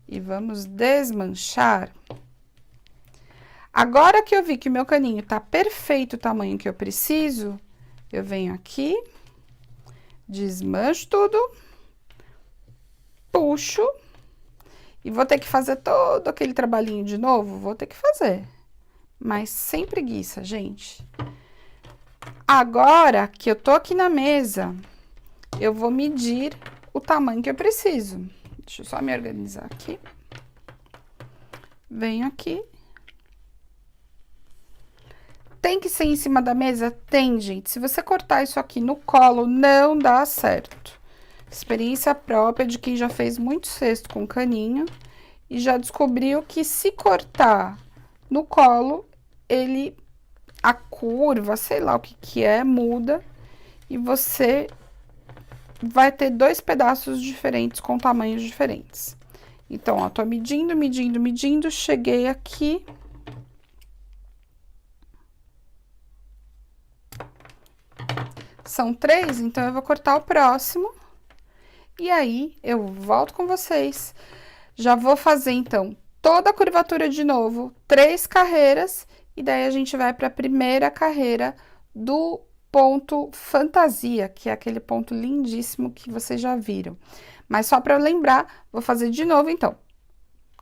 e vamos desmanchar. Agora que eu vi que o meu caninho tá perfeito o tamanho que eu preciso, eu venho aqui, desmancho tudo, puxo. E vou ter que fazer todo aquele trabalhinho de novo? Vou ter que fazer. Mas sem preguiça, gente. Agora que eu tô aqui na mesa, eu vou medir o tamanho que eu preciso. Deixa eu só me organizar aqui. Venho aqui. Tem que ser em cima da mesa? Tem, gente. Se você cortar isso aqui no colo, não dá certo. Experiência própria de quem já fez muito cesto com caninho e já descobriu que se cortar no colo, a curva, sei lá o que que é, muda e você vai ter 2 pedaços diferentes com tamanhos diferentes. Então, ó, tô medindo, cheguei aqui. São 3, então eu vou cortar o próximo. E aí, eu volto com vocês. Já vou fazer, então, toda a curvatura de novo, 3 carreiras, e daí a gente vai para a primeira carreira do ponto fantasia, que é aquele ponto lindíssimo que vocês já viram. Mas só para lembrar, vou fazer de novo então.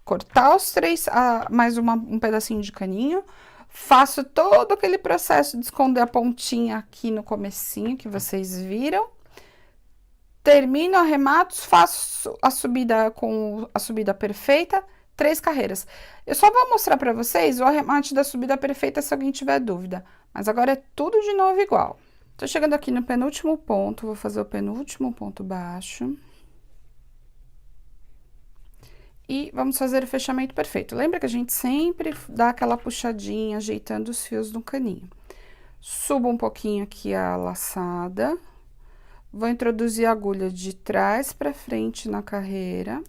Cortar os 3, mais um pedacinho de caninho, faço todo aquele processo de esconder a pontinha aqui no comecinho, que vocês viram. Termino, arremato, faço a subida com a subida perfeita, 3 carreiras. Eu só vou mostrar para vocês o arremate da subida perfeita se alguém tiver dúvida. Mas agora é tudo de novo igual. Tô chegando aqui no penúltimo ponto, vou fazer o penúltimo ponto baixo. E vamos fazer o fechamento perfeito. Lembra que a gente sempre dá aquela puxadinha, ajeitando os fios no caninho. Subo um pouquinho aqui a laçada. Vou introduzir a agulha de trás para frente na carreira.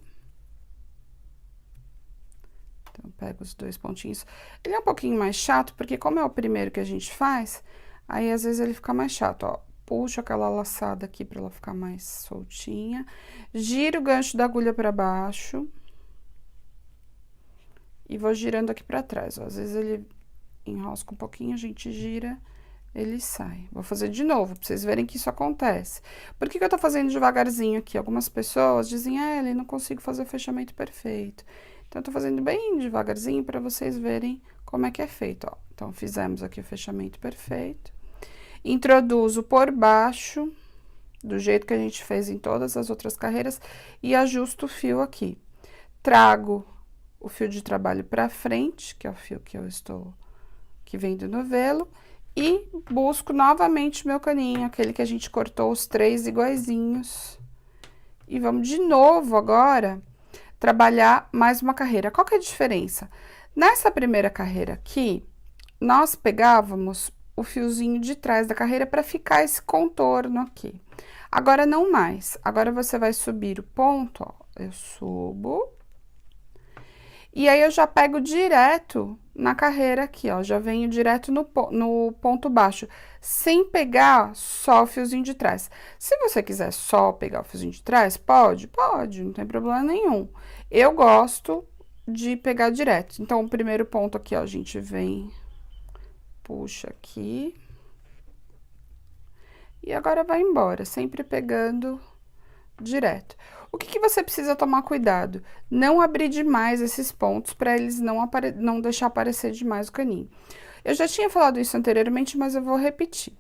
Então, pego os 2 pontinhos. Ele é um pouquinho mais chato, porque como é o primeiro que a gente faz, aí às vezes ele fica mais chato, ó. Puxo aquela laçada aqui para ela ficar mais soltinha. Giro o gancho da agulha para baixo. E vou girando aqui para trás, ó. Às vezes ele enrosca um pouquinho, a gente gira, ele sai. Vou fazer de novo, pra vocês verem que isso acontece. Por que eu tô fazendo devagarzinho aqui? Algumas pessoas dizem, Ellen, não consigo fazer o fechamento perfeito. Então, eu tô fazendo bem devagarzinho para vocês verem como é que é feito, ó. Então, fizemos aqui o fechamento perfeito. Introduzo por baixo, do jeito que a gente fez em todas as outras carreiras, e ajusto o fio aqui. Trago o fio de trabalho para frente, que é o fio que eu estou, que vem do novelo, e busco novamente meu caninho, aquele que a gente cortou os 3 iguaizinhos. E vamos de novo agora trabalhar mais uma carreira. Qual que é a diferença? Nessa primeira carreira aqui, nós pegávamos o fiozinho de trás da carreira para ficar esse contorno aqui. Agora não mais. Agora você vai subir o ponto, ó. Eu subo. E aí, eu já pego direto na carreira aqui, ó, já venho direto no ponto baixo, sem pegar só o fiozinho de trás. Se você quiser só pegar o fiozinho de trás, pode, não tem problema nenhum. Eu gosto de pegar direto. Então, o primeiro ponto aqui, ó, a gente vem, puxa aqui. E agora vai embora, sempre pegando direto. O que você precisa tomar cuidado? Não abrir demais esses pontos para eles não deixar aparecer demais o caninho. Eu já tinha falado isso anteriormente, mas eu vou repetir.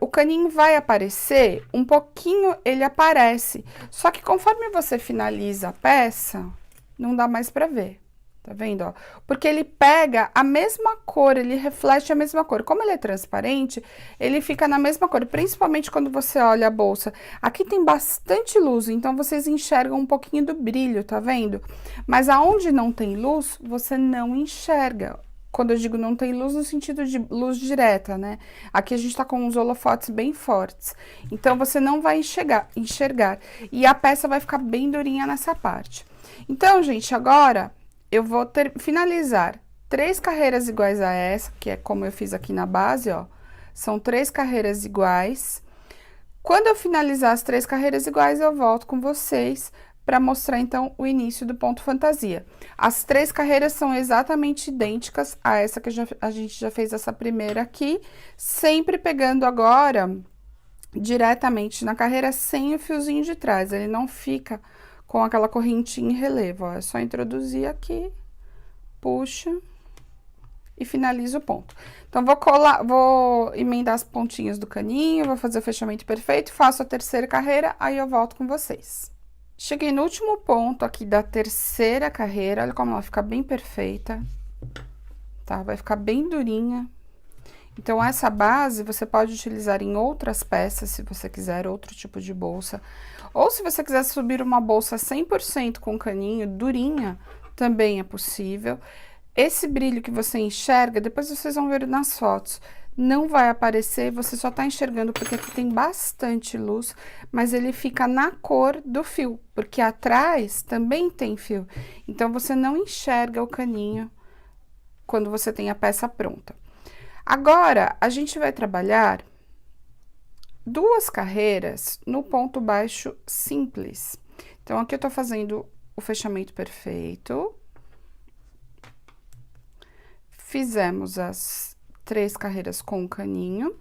O caninho vai aparecer, um pouquinho ele aparece, só que conforme você finaliza a peça, não dá mais para ver. Tá vendo, ó? Porque ele pega a mesma cor, ele reflete a mesma cor. Como ele é transparente, ele fica na mesma cor, principalmente quando você olha a bolsa. Aqui tem bastante luz, então vocês enxergam um pouquinho do brilho, tá vendo? Mas aonde não tem luz, você não enxerga. Quando eu digo não tem luz, no sentido de luz direta, né? Aqui a gente tá com uns holofotes bem fortes. Então, você não vai enxergar. E a peça vai ficar bem durinha nessa parte. Então, gente, agora eu vou finalizar 3 carreiras iguais a essa, que é como eu fiz aqui na base, ó. São 3 carreiras iguais. Quando eu finalizar as 3 carreiras iguais, eu volto com vocês para mostrar, então, o início do ponto fantasia. As 3 carreiras são exatamente idênticas a essa que a gente já fez essa primeira aqui, sempre pegando agora diretamente na carreira sem o fiozinho de trás, ele não fica com aquela correntinha em relevo, ó. É só introduzir aqui, puxa e finaliza o ponto. Então, vou emendar as pontinhas do caninho, vou fazer o fechamento perfeito, faço a terceira carreira, aí eu volto com vocês. Cheguei no último ponto aqui da terceira carreira, olha como ela fica bem perfeita, tá? Vai ficar bem durinha. Então, essa base você pode utilizar em outras peças, se você quiser, outro tipo de bolsa. Ou se você quiser subir uma bolsa 100% com caninho, durinha, também é possível. Esse brilho que você enxerga, depois vocês vão ver nas fotos, não vai aparecer, você só tá enxergando porque aqui tem bastante luz, mas ele fica na cor do fio, porque atrás também tem fio. Então, você não enxerga o caninho quando você tem a peça pronta. Agora, a gente vai trabalhar 2 carreiras no ponto baixo simples. Então, aqui eu tô fazendo o fechamento perfeito. Fizemos as 3 carreiras com o caninho.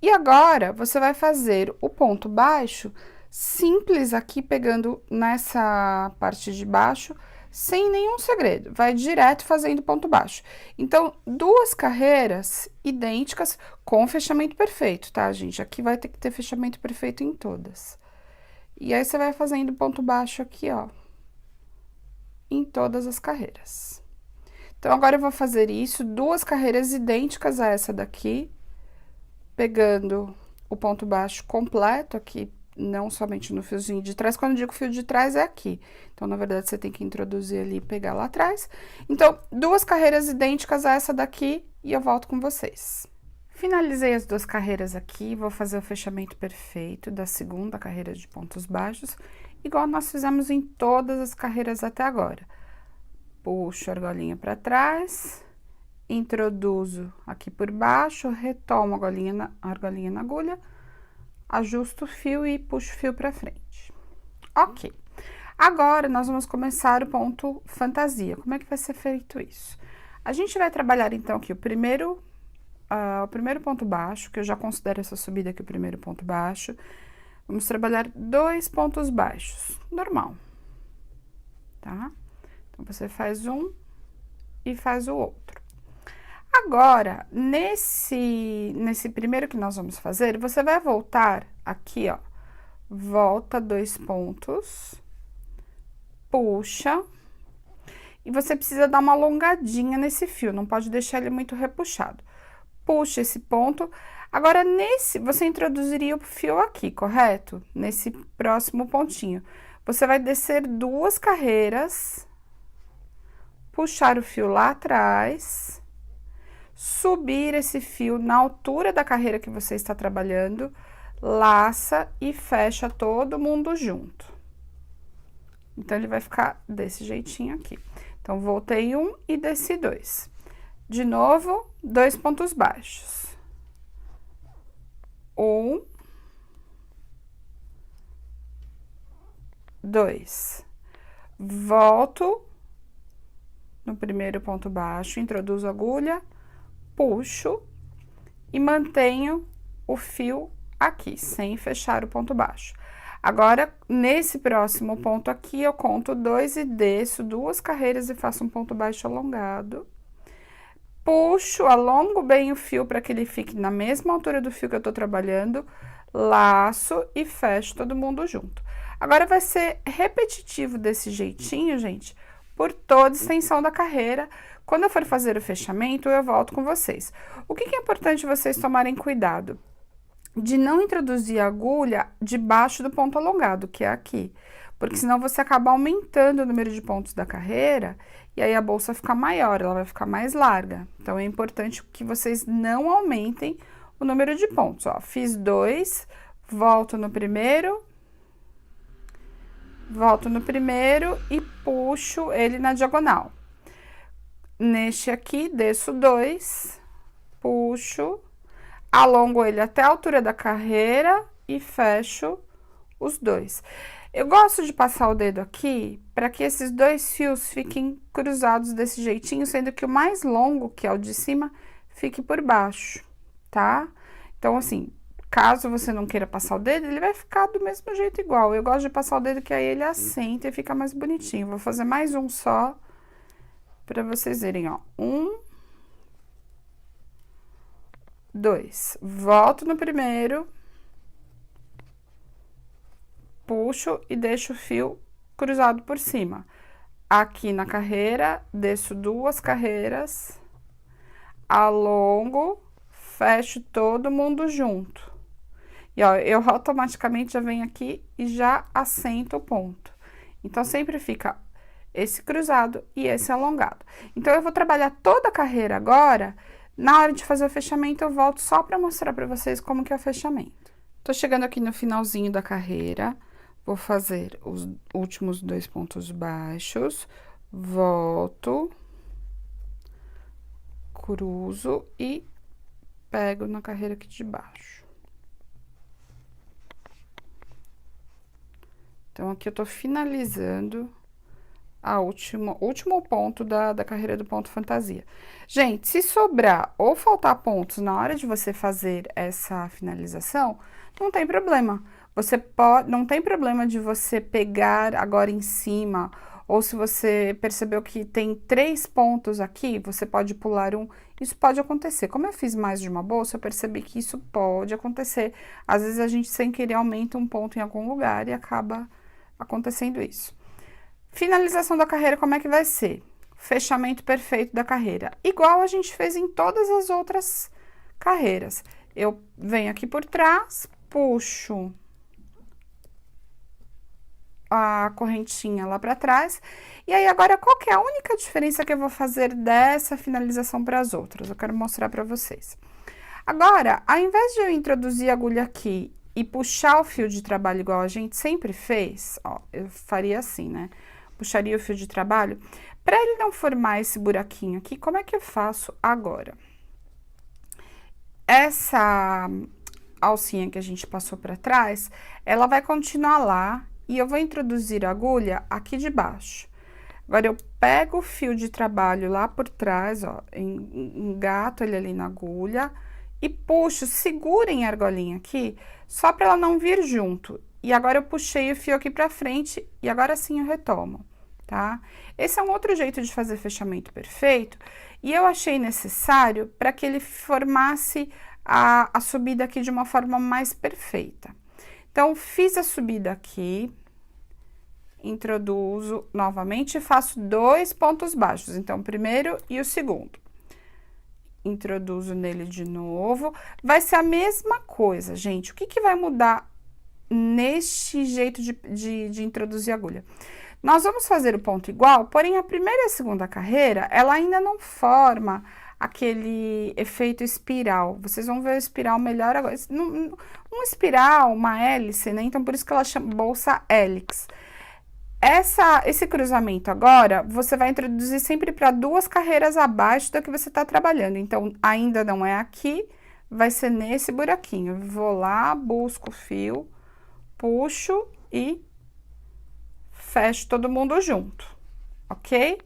E agora, você vai fazer o ponto baixo simples aqui, pegando nessa parte de baixo, sem nenhum segredo. Vai direto fazendo ponto baixo. Então, 2 carreiras idênticas com fechamento perfeito, tá, gente? Aqui vai ter que ter fechamento perfeito em todas. E aí, você vai fazendo ponto baixo aqui, ó, em todas as carreiras. Então, agora eu vou fazer isso, 2 carreiras idênticas a essa daqui, pegando o ponto baixo completo aqui, não somente no fiozinho de trás. Quando eu digo fio de trás, é aqui. Então, na verdade, você tem que introduzir ali e pegar lá atrás. Então, 2 carreiras idênticas a essa daqui e eu volto com vocês. Finalizei as 2 carreiras aqui, vou fazer o fechamento perfeito da segunda carreira de pontos baixos, igual nós fizemos em todas as carreiras até agora. Puxo a argolinha para trás, introduzo aqui por baixo, retomo a argolinha na agulha, ajusto o fio e puxo o fio para frente. Ok. Agora, nós vamos começar o ponto fantasia. Como é que vai ser feito isso? A gente vai trabalhar, então, aqui o primeiro ponto baixo, que eu já considero essa subida aqui o primeiro ponto baixo. Vamos trabalhar 2 pontos baixos, normal, tá? Então, você faz um e faz o outro. Agora, nesse primeiro que nós vamos fazer, você vai voltar aqui, ó, volta 2 pontos, puxa, e você precisa dar uma alongadinha nesse fio, não pode deixar ele muito repuxado. Puxa esse ponto. Agora, você introduziria o fio aqui, correto? Nesse próximo pontinho. Você vai descer 2 carreiras, puxar o fio lá atrás, subir esse fio na altura da carreira que você está trabalhando, laça e fecha todo mundo junto. Então, ele vai ficar desse jeitinho aqui. Então, voltei 1 e desci 2. De novo, 2 pontos baixos. 1, 2. Volto no primeiro ponto baixo, introduzo a agulha, puxo e mantenho o fio aqui, sem fechar o ponto baixo. Agora, nesse próximo ponto aqui, eu conto 2 e desço 2 carreiras e faço um ponto baixo alongado. Puxo, alongo bem o fio para que ele fique na mesma altura do fio que eu tô trabalhando, laço e fecho todo mundo junto. Agora, vai ser repetitivo desse jeitinho, gente, por toda a extensão da carreira. Quando eu for fazer o fechamento, eu volto com vocês. O que é importante vocês tomarem cuidado? De não introduzir a agulha debaixo do ponto alongado, que é aqui. Porque senão você acaba aumentando o número de pontos da carreira e aí a bolsa fica maior, ela vai ficar mais larga. Então, é importante que vocês não aumentem o número de pontos, ó. Fiz 2, volto no primeiro e puxo ele na diagonal. Neste aqui, desço 2, puxo, alongo ele até a altura da carreira e fecho os 2. Eu gosto de passar o dedo aqui para que esses 2 fios fiquem cruzados desse jeitinho, sendo que o mais longo, que é o de cima, fique por baixo, tá? Então, assim, caso você não queira passar o dedo, ele vai ficar do mesmo jeito igual. Eu gosto de passar o dedo que aí ele assenta e fica mais bonitinho. Vou fazer mais um só para vocês verem, ó. 1, 2. Volto no primeiro, puxo e deixo o fio cruzado por cima. Aqui na carreira, desço 2 carreiras, alongo, fecho todo mundo junto. E, ó, eu automaticamente já venho aqui e já assento o ponto. Então, sempre fica esse cruzado e esse alongado. Então, eu vou trabalhar toda a carreira agora. Na hora de fazer o fechamento, eu volto só para mostrar para vocês como que é o fechamento. Tô chegando aqui no finalzinho da carreira. Vou fazer os últimos 2 pontos baixos, volto, cruzo e pego na carreira aqui de baixo. Então, aqui eu tô finalizando último ponto da carreira do ponto fantasia. Gente, se sobrar ou faltar pontos na hora de você fazer essa finalização, não tem problema. Não tem problema de você pegar agora em cima, ou se você percebeu que tem 3 pontos aqui, você pode pular um. Isso pode acontecer. Como eu fiz mais de uma bolsa, eu percebi que isso pode acontecer. Às vezes a gente, sem querer, aumenta um ponto em algum lugar e acaba acontecendo isso. Finalização da carreira, como é que vai ser? Fechamento perfeito da carreira. Igual a gente fez em todas as outras carreiras. Eu venho aqui por trás, puxo a correntinha lá para trás. E aí, agora, qual que é a única diferença que eu vou fazer dessa finalização para as outras? Eu quero mostrar para vocês. Agora, ao invés de eu introduzir a agulha aqui e puxar o fio de trabalho igual a gente sempre fez, ó, eu faria assim, né? Puxaria o fio de trabalho. Para ele não formar esse buraquinho aqui, como é que eu faço agora? Essa alcinha que a gente passou para trás, ela vai continuar lá e eu vou introduzir a agulha aqui de baixo. Agora, eu pego o fio de trabalho lá por trás, ó, engato ele ali na agulha e puxo, segurem a argolinha aqui, só para ela não vir junto. E agora, eu puxei o fio aqui pra frente e agora sim eu retomo, tá? Esse é um outro jeito de fazer fechamento perfeito e eu achei necessário para que ele formasse a subida aqui de uma forma mais perfeita. Então, fiz a subida aqui, introduzo novamente e faço 2 pontos baixos. Então, o primeiro e o segundo. Introduzo nele de novo. Vai ser a mesma coisa, gente. O que que vai mudar neste jeito de introduzir a agulha? Nós vamos fazer o ponto igual, porém, a primeira e a segunda carreira, ela ainda não forma aquele efeito espiral. Vocês vão ver o espiral melhor agora. Um espiral, uma hélice, né? Então, por isso que ela chama bolsa hélix. Esse cruzamento agora, você vai introduzir sempre para 2 carreiras abaixo da que você está trabalhando. Então, ainda não é aqui, vai ser nesse buraquinho. Vou lá, busco o fio, puxo e fecho todo mundo junto, ok?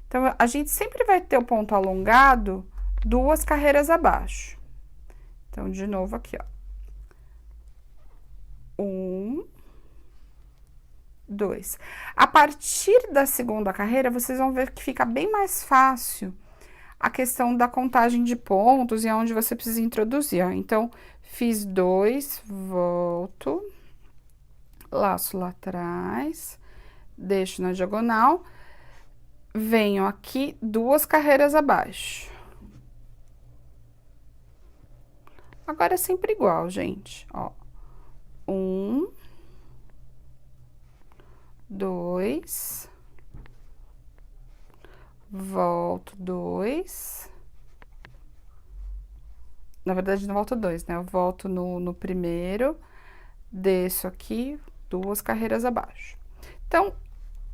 Então, a gente sempre vai ter o ponto alongado 2 carreiras abaixo. Então, de novo aqui, ó. 1, 2. A partir da segunda carreira, vocês vão ver que fica bem mais fácil a questão da contagem de pontos e aonde você precisa introduzir, ó. Então, fiz 2, volto, laço lá atrás, deixo na diagonal, venho aqui 2 carreiras abaixo. Agora é sempre igual, gente, ó. 1, 2, volto 2. Na verdade, não volto 2, né? Eu volto no primeiro, desço aqui, 2 carreiras abaixo. Então,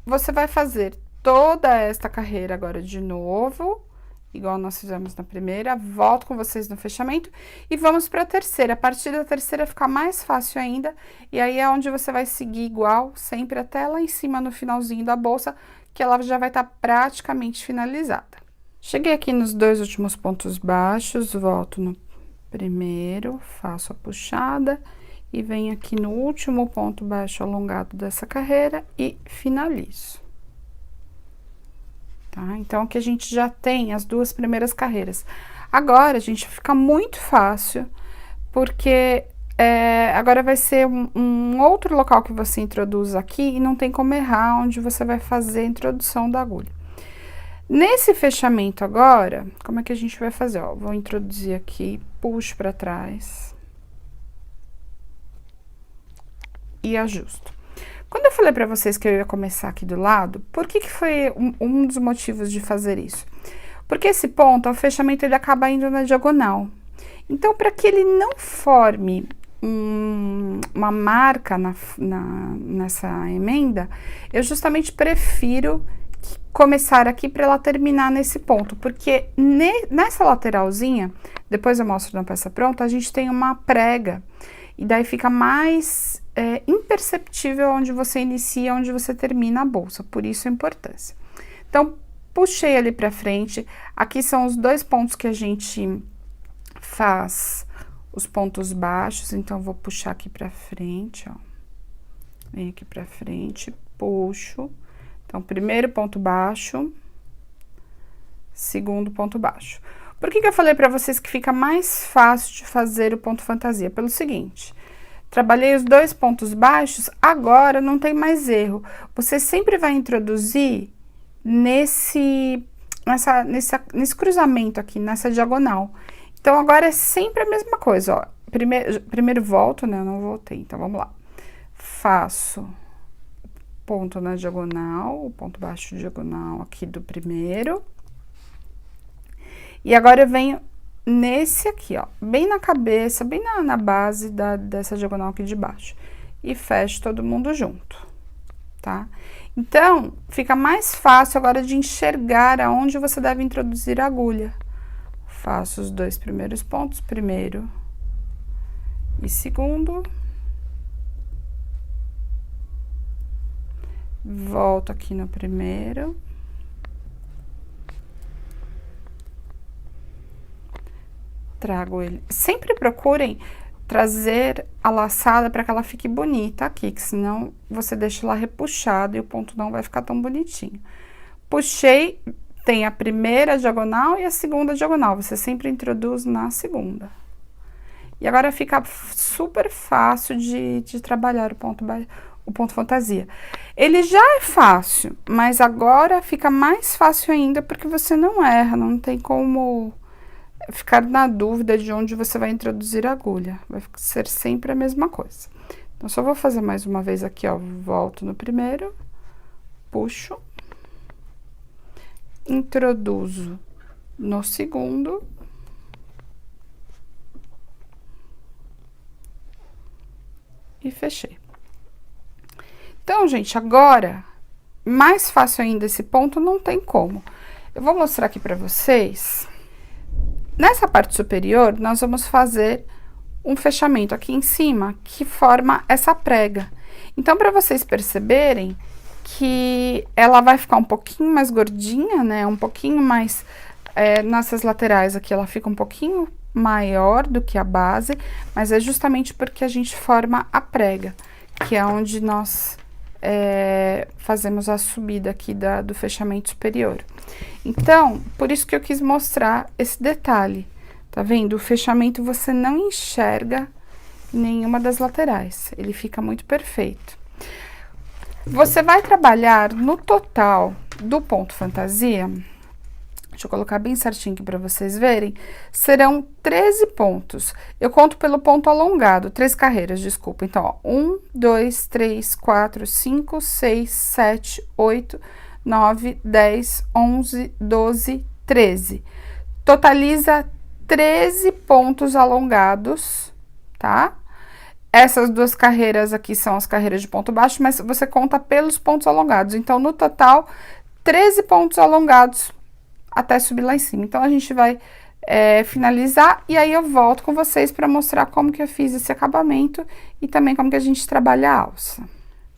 você vai fazer toda esta carreira agora de novo, igual nós fizemos na primeira, volto com vocês no fechamento e vamos para a terceira. A partir da terceira fica mais fácil ainda, e aí é onde você vai seguir igual, sempre até lá em cima no finalzinho da bolsa, que ela já vai estar praticamente finalizada. Cheguei aqui nos 2 últimos pontos baixos, volto no primeiro, faço a puxada e venho aqui no último ponto baixo alongado dessa carreira e finalizo. Tá? Então, aqui a gente já tem as 2 primeiras carreiras. Agora, gente, fica muito fácil, porque agora vai ser um outro local que você introduz aqui e não tem como errar onde você vai fazer a introdução da agulha. Nesse fechamento agora, como é que a gente vai fazer? Ó, vou introduzir aqui, puxo para trás e ajusto. Quando eu falei para vocês que eu ia começar aqui do lado, por que foi um dos motivos de fazer isso? Porque esse ponto, o fechamento, ele acaba indo na diagonal. Então, para que ele não forme uma marca nessa emenda, eu justamente prefiro começar aqui para ela terminar nesse ponto, porque nessa lateralzinha, depois eu mostro na peça pronta, a gente tem uma prega, e daí fica mais imperceptível onde você inicia e onde você termina a bolsa, por isso a importância. Então, puxei ali pra frente, aqui são os 2 pontos que a gente faz os pontos baixos, então vou puxar aqui pra frente, ó. Vem aqui pra frente, puxo. Então, primeiro ponto baixo, segundo ponto baixo. Por que eu falei pra vocês que fica mais fácil de fazer o ponto fantasia? Pelo seguinte, trabalhei os 2 pontos baixos, agora não tem mais erro. Você sempre vai introduzir nesse cruzamento aqui, nessa diagonal. Então, agora é sempre a mesma coisa, ó. Primeiro volto, né? Eu não voltei, então vamos lá. Faço ponto na diagonal, o ponto baixo diagonal aqui do primeiro. E agora eu venho nesse aqui, ó, bem na cabeça, bem na base dessa diagonal aqui de baixo. E fecho todo mundo junto, tá? Então, fica mais fácil agora de enxergar aonde você deve introduzir a agulha. Faço os 2 primeiros pontos, primeiro e segundo. Volto aqui no primeiro. Trago ele. Sempre procurem trazer a laçada para que ela fique bonita aqui, que senão você deixa ela repuxada e o ponto não vai ficar tão bonitinho. Puxei, tem a primeira diagonal e a segunda diagonal, você sempre introduz na segunda. E agora fica super fácil de trabalhar o ponto fantasia. Ele já é fácil, mas agora fica mais fácil ainda porque você não erra, não tem como ficar na dúvida de onde você vai introduzir a agulha. Vai ser sempre a mesma coisa. Então, só vou fazer mais uma vez aqui, ó. Volto no primeiro, puxo, introduzo no segundo. E fechei. Então, gente, agora, mais fácil ainda esse ponto, não tem como. Eu vou mostrar aqui pra vocês. Nessa parte superior, nós vamos fazer um fechamento aqui em cima, que forma essa prega. Então, para vocês perceberem que ela vai ficar um pouquinho mais gordinha, né? Um pouquinho mais, nessas laterais aqui, ela fica um pouquinho maior do que a base, mas é justamente porque a gente forma a prega, que é onde nós fazemos a subida aqui do fechamento superior. Então, por isso que eu quis mostrar esse detalhe, tá vendo? O fechamento você não enxerga nenhuma das laterais, ele fica muito perfeito. Você vai trabalhar no total do ponto fantasia, deixa eu colocar bem certinho aqui para vocês verem, serão 13 pontos. Eu conto pelo ponto alongado, 13 carreiras, desculpa. Então, ó, 1, 2, 3, 4, 5, 6, 7, 8, 9, 10, 11, 12, 13. Totaliza 13 pontos alongados, tá? Essas 2 carreiras aqui são as carreiras de ponto baixo, mas você conta pelos pontos alongados. Então, no total, 13 pontos alongados até subir lá em cima. Então, a gente vai finalizar e aí eu volto com vocês para mostrar como que eu fiz esse acabamento e também como que a gente trabalha a alça.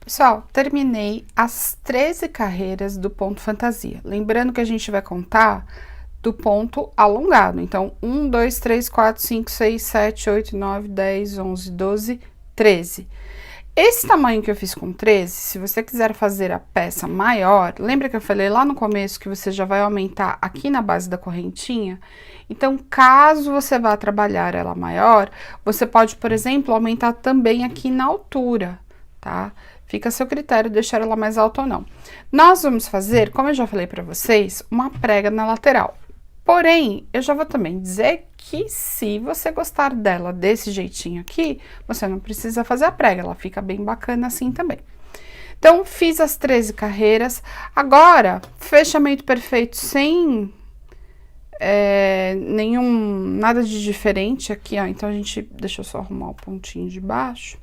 Pessoal, terminei as 13 carreiras do ponto fantasia. Lembrando que a gente vai contar do ponto alongado. Então, 1, 2, 3, 4, 5, 6, 7, 8, 9, 10, 11, 12, 13. Esse tamanho que eu fiz com 13, se você quiser fazer a peça maior, lembra que eu falei lá no começo que você já vai aumentar aqui na base da correntinha? Então, caso você vá trabalhar ela maior, você pode, por exemplo, aumentar também aqui na altura, tá? Fica a seu critério deixar ela mais alta ou não. Nós vamos fazer, como eu já falei pra vocês, uma prega na lateral. Porém, eu já vou também dizer que se você gostar dela desse jeitinho aqui, você não precisa fazer a prega, ela fica bem bacana assim também. Então, fiz as 13 carreiras. Agora, fechamento perfeito sem nada de diferente aqui, ó. Então, deixa eu só arrumar o pontinho de baixo.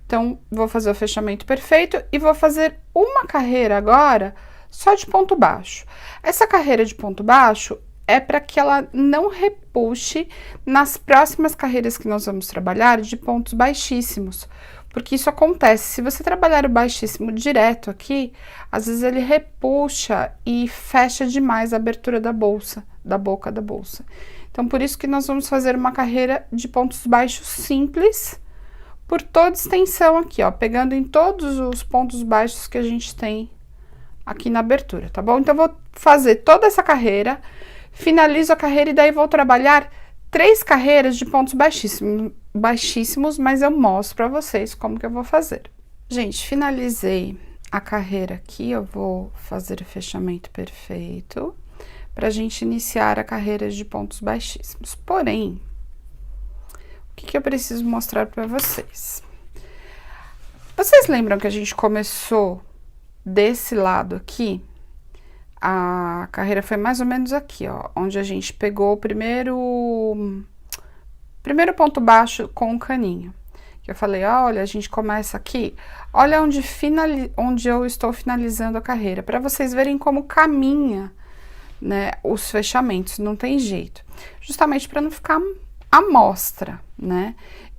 Então, vou fazer o fechamento perfeito e vou fazer uma carreira agora só de ponto baixo. Essa carreira de ponto baixo, é para que ela não repuxe nas próximas carreiras que nós vamos trabalhar de pontos baixíssimos. Porque isso acontece, se você trabalhar o baixíssimo direto aqui, às vezes ele repuxa e fecha demais a abertura da bolsa, da boca da bolsa. Então, por isso que nós vamos fazer uma carreira de pontos baixos simples, por toda extensão aqui, ó, pegando em todos os pontos baixos que a gente tem aqui na abertura, tá bom? Então, eu vou fazer toda essa carreira, finalizo a carreira e daí vou trabalhar 3 carreiras de pontos baixíssimos, mas eu mostro para vocês como que eu vou fazer. Gente, finalizei a carreira aqui, eu vou fazer o fechamento perfeito para a gente iniciar a carreira de pontos baixíssimos. Porém, o que eu preciso mostrar para vocês? Vocês lembram que a gente começou desse lado aqui? A carreira foi mais ou menos aqui, ó, onde a gente pegou o primeiro ponto baixo com o caninho. Que eu falei, olha, a gente começa aqui, olha onde eu estou finalizando a carreira, para vocês verem como caminha, né, os fechamentos, não tem jeito. Justamente para não ficar à mostra, né?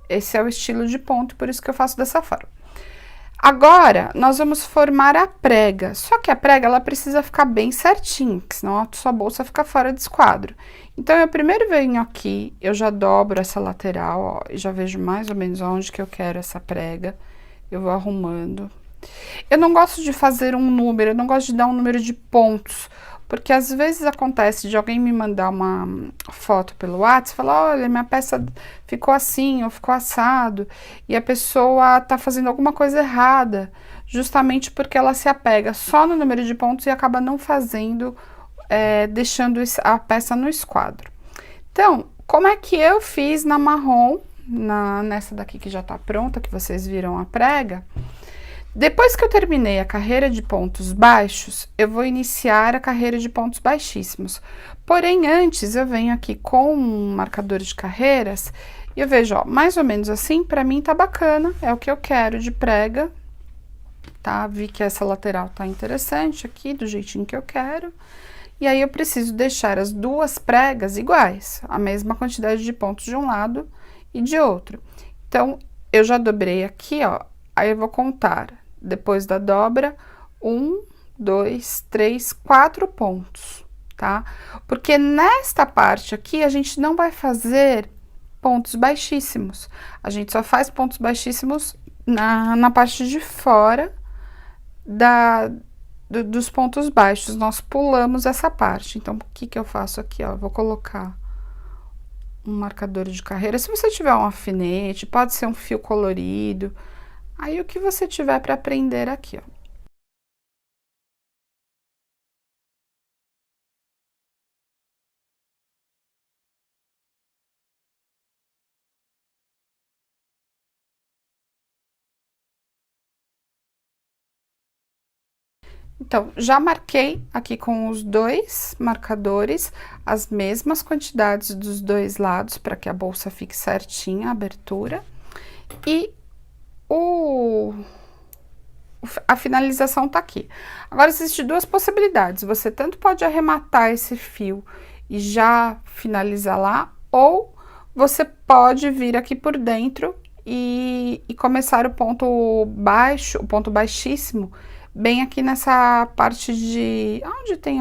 Esse é o estilo de ponto, por isso que eu faço dessa forma. Agora, nós vamos formar a prega, só que a prega, ela precisa ficar bem certinho, porque senão a sua bolsa fica fora de esquadro. Então, eu primeiro venho aqui, eu já dobro essa lateral, ó, e já vejo mais ou menos onde que eu quero essa prega, eu vou arrumando. Eu não gosto de fazer um número, eu não gosto de dar um número de pontos, porque às vezes acontece de alguém me mandar uma foto pelo WhatsApp e falar, olha, minha peça ficou assim ou ficou assado, e a pessoa tá fazendo alguma coisa errada, justamente porque ela se apega só no número de pontos e acaba não fazendo, deixando a peça no esquadro. Então, como é que eu fiz na marrom, nessa daqui que já tá pronta, que vocês viram a prega? Depois que eu terminei a carreira de pontos baixos, eu vou iniciar a carreira de pontos baixíssimos. Porém, antes eu venho aqui com um marcador de carreiras e eu vejo, ó, mais ou menos assim, pra mim tá bacana, é o que eu quero de prega, tá? Vi que essa lateral tá interessante aqui, do jeitinho que eu quero. E aí eu preciso deixar as duas pregas iguais, a mesma quantidade de pontos de um lado e de outro. Então, eu já dobrei aqui, ó, aí eu vou contar. Depois da dobra, 1, 2, 3, 4 pontos, tá? Porque nesta parte aqui, a gente não vai fazer pontos baixíssimos. A gente só faz pontos baixíssimos na parte de fora dos pontos baixos. Nós pulamos essa parte. Então, o que que eu faço aqui, ó? Vou colocar um marcador de carreira. Se você tiver um alfinete, pode ser um fio colorido. Aí, o que você tiver para prender aqui, ó. Então, já marquei aqui com os dois marcadores as mesmas quantidades dos dois lados, para que a bolsa fique certinha, a abertura. E a finalização tá aqui. Agora, existem duas possibilidades. Você tanto pode arrematar esse fio e já finalizar lá, ou você pode vir aqui por dentro e começar o ponto baixo, o ponto baixíssimo, bem aqui nessa parte de onde tem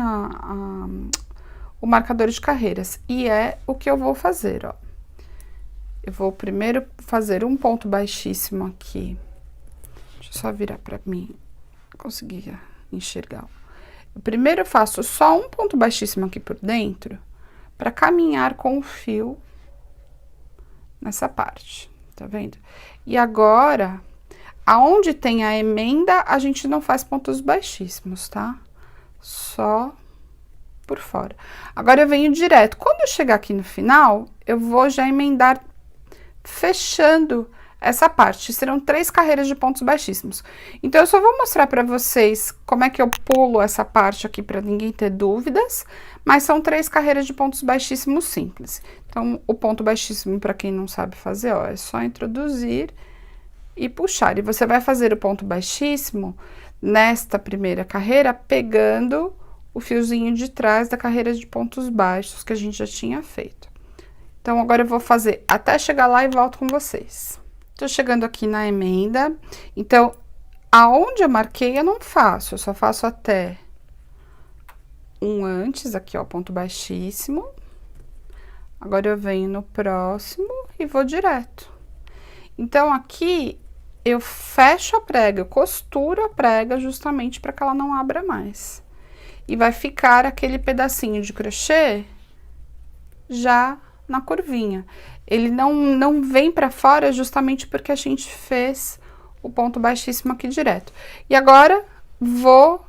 o marcador de carreiras. E é o que eu vou fazer, ó. Eu vou primeiro fazer um ponto baixíssimo aqui. Deixa eu só virar pra mim conseguir enxergar. Eu primeiro faço só um ponto baixíssimo aqui por dentro, para caminhar com o fio nessa parte, tá vendo? E agora, aonde tem a emenda, a gente não faz pontos baixíssimos, tá? Só por fora. Agora, eu venho direto. Quando eu chegar aqui no final, eu vou já emendar fechando essa parte. Serão 3 carreiras de pontos baixíssimos. Então, eu só vou mostrar para vocês como é que eu pulo essa parte aqui para ninguém ter dúvidas, mas são 3 carreiras de pontos baixíssimos simples. Então, o ponto baixíssimo, para quem não sabe fazer, ó, é só introduzir e puxar. E você vai fazer o ponto baixíssimo nesta primeira carreira, pegando o fiozinho de trás da carreira de pontos baixos que a gente já tinha feito. Então, agora eu vou fazer até chegar lá e volto com vocês. Tô chegando aqui na emenda, então, aonde eu marquei eu não faço, eu só faço até um antes, aqui ó, ponto baixíssimo. Agora eu venho no próximo e vou direto. Então, aqui eu fecho a prega, eu costuro a prega justamente para que ela não abra mais. E vai ficar aquele pedacinho de crochê já na curvinha. Ele não vem para fora justamente porque a gente fez o ponto baixíssimo aqui direto. E agora, vou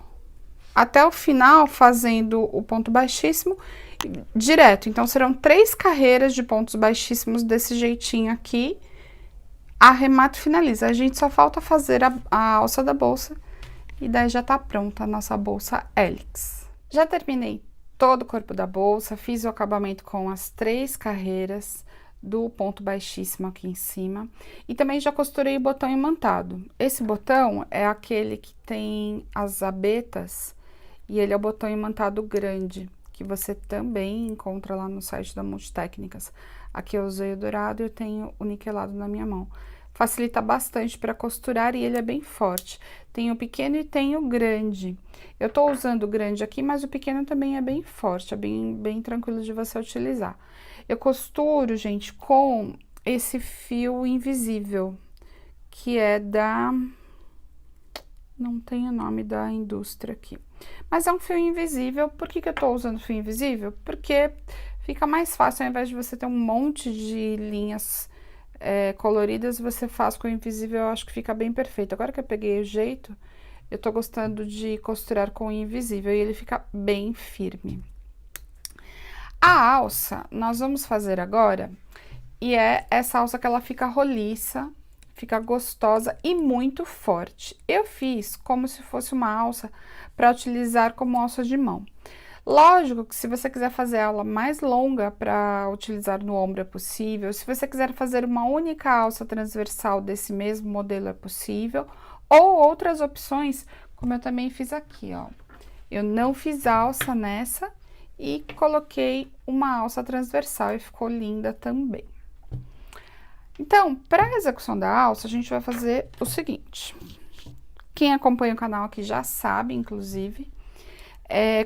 até o final fazendo o ponto baixíssimo direto. Então, serão 3 carreiras de pontos baixíssimos desse jeitinho aqui. Arremato e finaliza. A gente só falta fazer a alça da bolsa e daí já tá pronta a nossa bolsa Helix. Já terminei todo o corpo da bolsa, fiz o acabamento com as 3 carreiras do ponto baixíssimo aqui em cima e também já costurei o botão imantado. Esse botão é aquele que tem as abetas e ele é o botão imantado grande, que você também encontra lá no site da Multitécnicas. Aqui eu usei o dourado e eu tenho o niquelado na minha mão. Facilita bastante para costurar e ele é bem forte. Tem o pequeno e tem o grande. Eu tô usando o grande aqui, mas o pequeno também é bem forte, é bem tranquilo de você utilizar. Eu costuro, gente, com esse fio invisível, que é da... Não tem o nome da indústria aqui. Mas é um fio invisível. Por que eu tô usando fio invisível? Porque fica mais fácil, ao invés de você ter um monte de linhas coloridas, você faz com o invisível, eu acho que fica bem perfeito. Agora que eu peguei o jeito, eu tô gostando de costurar com o invisível e ele fica bem firme. A alça, nós vamos fazer agora, e é essa alça que ela fica roliça, fica gostosa e muito forte. Eu fiz como se fosse uma alça para utilizar como alça de mão. Lógico que se você quiser fazer ela mais longa para utilizar no ombro é possível, se você quiser fazer uma única alça transversal desse mesmo modelo é possível, ou outras opções, como eu também fiz aqui, ó. Eu não fiz alça nessa e coloquei uma alça transversal e ficou linda também. Então, para a execução da alça, a gente vai fazer o seguinte. Quem acompanha o canal aqui já sabe, inclusive,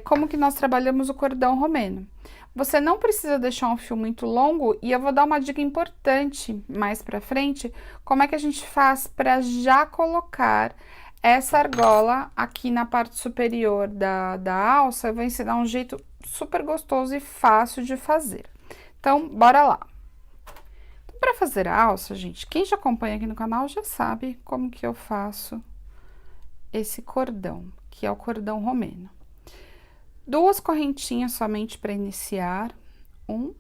como que nós trabalhamos o cordão romeno. Você não precisa deixar um fio muito longo e eu vou dar uma dica importante mais pra frente, como é que a gente faz para já colocar essa argola aqui na parte superior da alça. Eu vou ensinar um jeito super gostoso e fácil de fazer. Então, bora lá. Então, para fazer a alça, gente, quem já acompanha aqui no canal já sabe como que eu faço esse cordão, que é o cordão romeno. 2 correntinhas somente para iniciar. 1,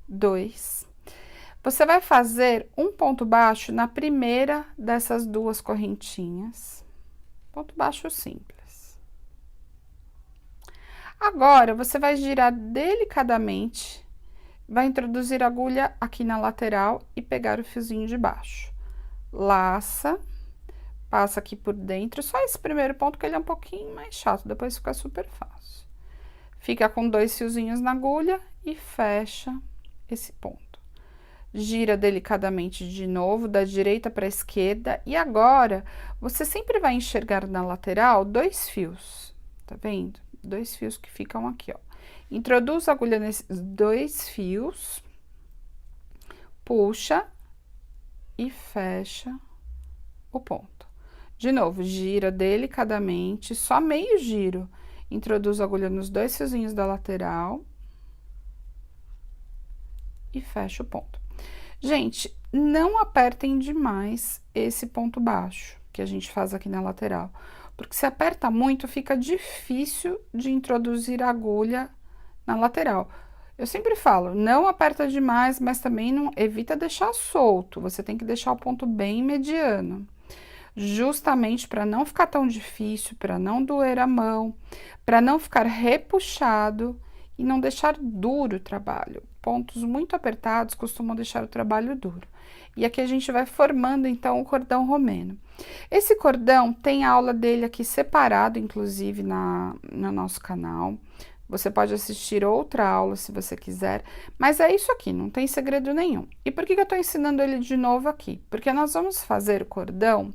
2. Você vai fazer um ponto baixo na primeira dessas 2 correntinhas. Ponto baixo simples. Agora, você vai girar delicadamente, vai introduzir a agulha aqui na lateral e pegar o fiozinho de baixo. Laça. Passa aqui por dentro, só esse primeiro ponto que ele é um pouquinho mais chato, depois fica super fácil. Fica com 2 fiozinhos na agulha e fecha esse ponto. Gira delicadamente de novo, da direita para a esquerda, e agora, você sempre vai enxergar na lateral 2 fios, tá vendo? 2 fios que ficam aqui, ó. Introduz a agulha nesses 2 fios, puxa e fecha o ponto. De novo, gira delicadamente, só meio giro. Introduz a agulha nos 2 fiozinhos da lateral. E fecha o ponto. Gente, não apertem demais esse ponto baixo que a gente faz aqui na lateral. Porque se aperta muito, fica difícil de introduzir a agulha na lateral. Eu sempre falo, não aperta demais, mas também não evita deixar solto. Você tem que deixar o ponto bem mediano. Justamente para não ficar tão difícil, para não doer a mão, para não ficar repuxado e não deixar duro o trabalho. pontos muito apertados costumam deixar o trabalho duro. E aqui a gente vai formando, então, o cordão romeno. Esse cordão tem a aula dele aqui separado, inclusive, no nosso canal. Você pode assistir outra aula se você quiser, mas é isso aqui, não tem segredo nenhum. E por que eu tô ensinando ele de novo aqui? Porque nós vamos fazer o cordão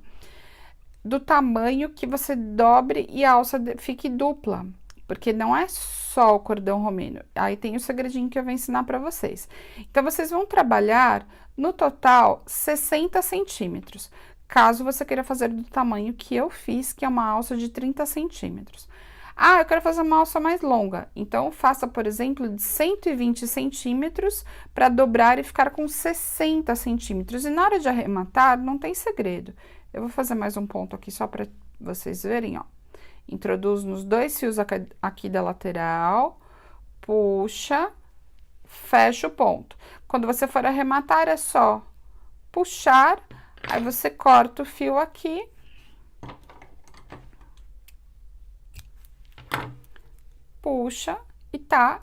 do tamanho que você dobre e a alça fique dupla, porque não é só o cordão romeno. Aí tem o segredinho que eu vou ensinar para vocês. Então, vocês vão trabalhar no total 60 centímetros, caso você queira fazer do tamanho que eu fiz, que é uma alça de 30 centímetros. Ah, eu quero fazer uma alça mais longa, então faça, por exemplo, de 120 centímetros para dobrar e ficar com 60 centímetros. E na hora de arrematar, não tem segredo. Eu vou fazer mais um ponto aqui só para vocês verem, ó. Introduz nos 2 fios aqui da lateral, puxa, fecha o ponto. Quando você for arrematar, é só puxar, aí você corta o fio aqui. Puxa e tá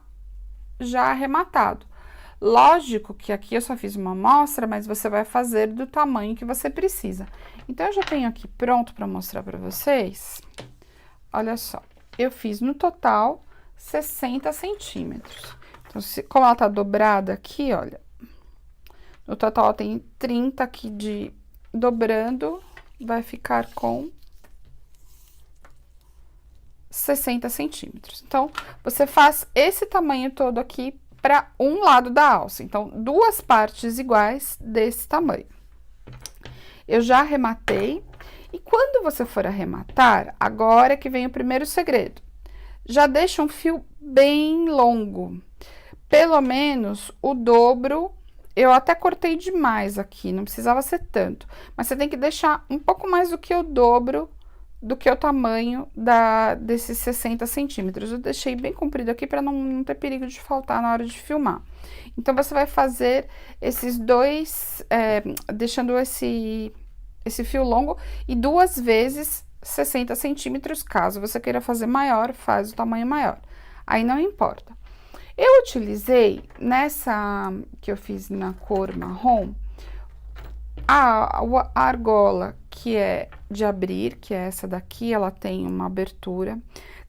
já arrematado. Lógico que aqui eu só fiz uma amostra, mas você vai fazer do tamanho que você precisa. Então, eu já tenho aqui pronto para mostrar para vocês. Olha só, eu fiz no total 60 centímetros. Então, como ela tá dobrada aqui, olha, no total ela tem 30 aqui de dobrando, vai ficar com 60 centímetros. Então, você faz esse tamanho todo aqui para um lado da alça. Então, 2 partes iguais desse tamanho. Eu já arrematei. E quando você for arrematar, agora é que vem o primeiro segredo. Já deixa um fio bem longo. Pelo menos o dobro. Eu até cortei demais aqui, não precisava ser tanto. Mas você tem que deixar um pouco mais do que o dobro do que o tamanho desses 60 centímetros. Eu deixei bem comprido aqui para não ter perigo de faltar na hora de filmar. Então, você vai fazer esses dois, deixando esse fio longo e 2 vezes 60 centímetros, caso você queira fazer maior, faz o tamanho maior. Aí não importa. Eu utilizei, nessa que eu fiz na cor marrom, a argola que é de abrir, que é essa daqui, ela tem uma abertura.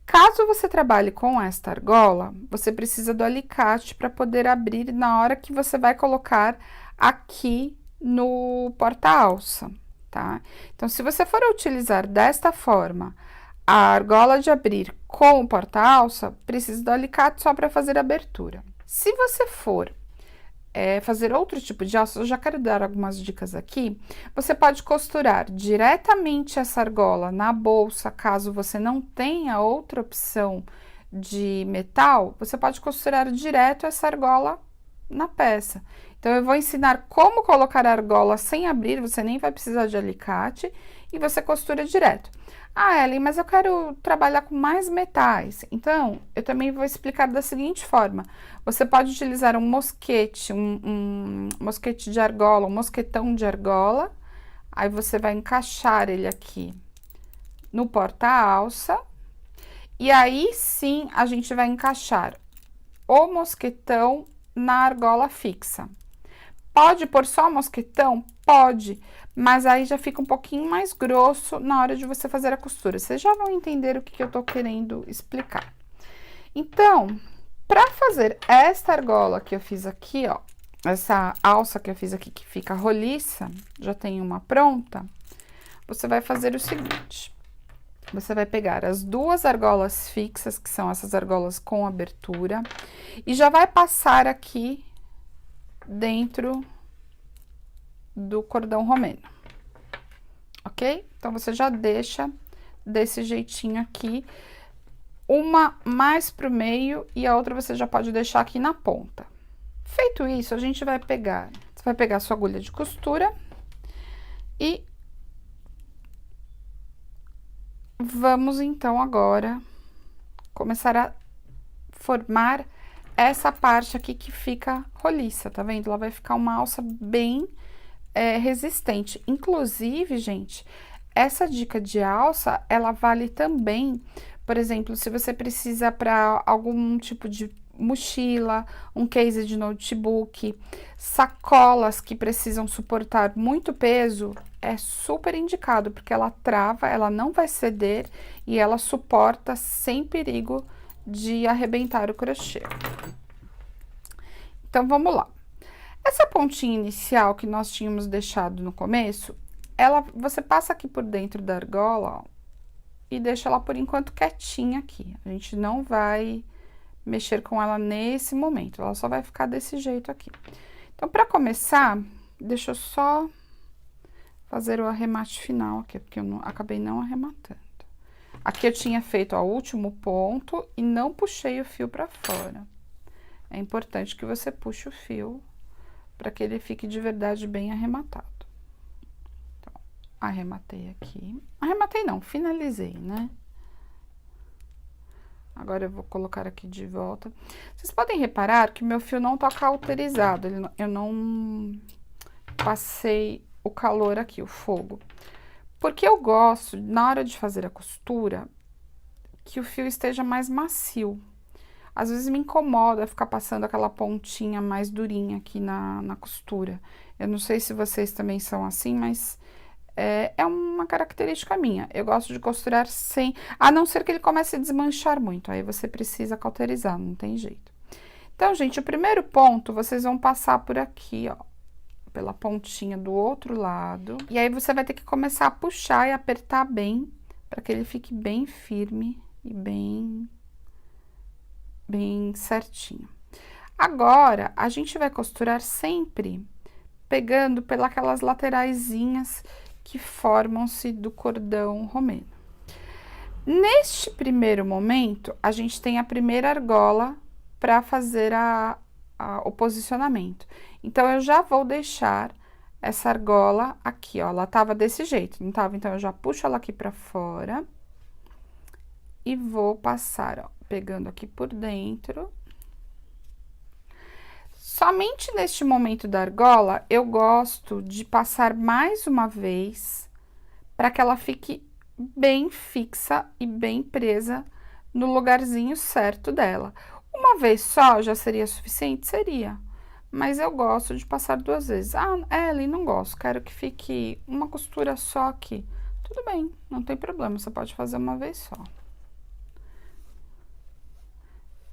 Caso você trabalhe com esta argola, você precisa do alicate para poder abrir na hora que você vai colocar aqui no porta-alça, tá? Então, se você for utilizar desta forma a argola de abrir com o porta-alça, precisa do alicate só para fazer a abertura. Se você for fazer outro tipo de alça, eu já quero dar algumas dicas aqui. Você pode costurar diretamente essa argola na bolsa, caso você não tenha outra opção de metal, você pode costurar direto essa argola na peça. Então, eu vou ensinar como colocar a argola sem abrir, você nem vai precisar de alicate, e você costura direto. Ah, Ellen, mas eu quero trabalhar com mais metais. Então, eu também vou explicar da seguinte forma. Você pode utilizar um mosquete, um mosquete de argola, um mosquetão de argola. Aí, você vai encaixar ele aqui no porta-alça. E aí, sim, a gente vai encaixar o mosquetão na argola fixa. Pode pôr só mosquetão? Pode, mas aí já fica um pouquinho mais grosso na hora de você fazer a costura. Vocês já vão entender o que eu tô querendo explicar. Então, para fazer esta argola que eu fiz aqui, ó, essa alça que eu fiz aqui que fica roliça, já tem uma pronta, você vai fazer o seguinte. Você vai pegar as 2 argolas fixas, que são essas argolas com abertura, e já vai passar aqui dentro do cordão romeno, ok? Então, você já deixa desse jeitinho aqui, uma mais pro meio e a outra você já pode deixar aqui na ponta. Feito isso, a gente vai pegar, você vai pegar a sua agulha de costura e vamos, então, agora começar a formar essa parte aqui que fica roliça, tá vendo? Ela vai ficar uma alça bem resistente. Inclusive, gente, essa dica de alça, ela vale também, por exemplo, se você precisa para algum tipo de mochila, um case de notebook, sacolas que precisam suportar muito peso, é super indicado, porque ela trava, ela não vai ceder e ela suporta sem perigo de arrebentar o crochê. Então, vamos lá. Essa pontinha inicial que nós tínhamos deixado no começo, você passa aqui por dentro da argola, ó, e deixa ela por enquanto quietinha aqui. A gente não vai mexer com ela nesse momento, ela só vai ficar desse jeito aqui. Então, para começar, deixa eu só fazer o arremate final aqui, porque eu acabei não arrematando. Aqui eu tinha feito o último ponto e não puxei o fio para fora. É importante que você puxe o fio para que ele fique de verdade bem arrematado. Então, arrematei aqui. Arrematei não, finalizei, né? Agora eu vou colocar aqui de volta. Vocês podem reparar que o meu fio não tá cauterizado, eu não passei o calor aqui, o fogo. Porque eu gosto, na hora de fazer a costura, que o fio esteja mais macio. Às vezes me incomoda ficar passando aquela pontinha mais durinha aqui na costura. Eu não sei se vocês também são assim, mas é uma característica minha. Eu gosto de costurar sem... A não ser que ele comece a desmanchar muito, aí você precisa cauterizar, não tem jeito. Então, gente, o primeiro ponto, vocês vão passar por aqui, ó, pela pontinha do outro lado. E aí, você vai ter que começar a puxar e apertar bem, para que ele fique bem firme e bem certinho. Agora, a gente vai costurar sempre pegando pelas lateraisinhas que formam-se do cordão romeno. Neste primeiro momento, a gente tem a primeira argola para fazer o posicionamento. Então, eu já vou deixar essa argola aqui, ó, ela tava desse jeito, não tava? Então, eu já puxo ela aqui para fora e vou passar, ó, pegando aqui por dentro. Somente neste momento da argola, eu gosto de passar mais uma vez para que ela fique bem fixa e bem presa no lugarzinho certo dela. Uma vez só já seria suficiente? Seria. Mas eu gosto de passar 2 vezes. Ah, Ellen, não gosto, quero que fique uma costura só aqui. Tudo bem, não tem problema, você pode fazer uma vez só.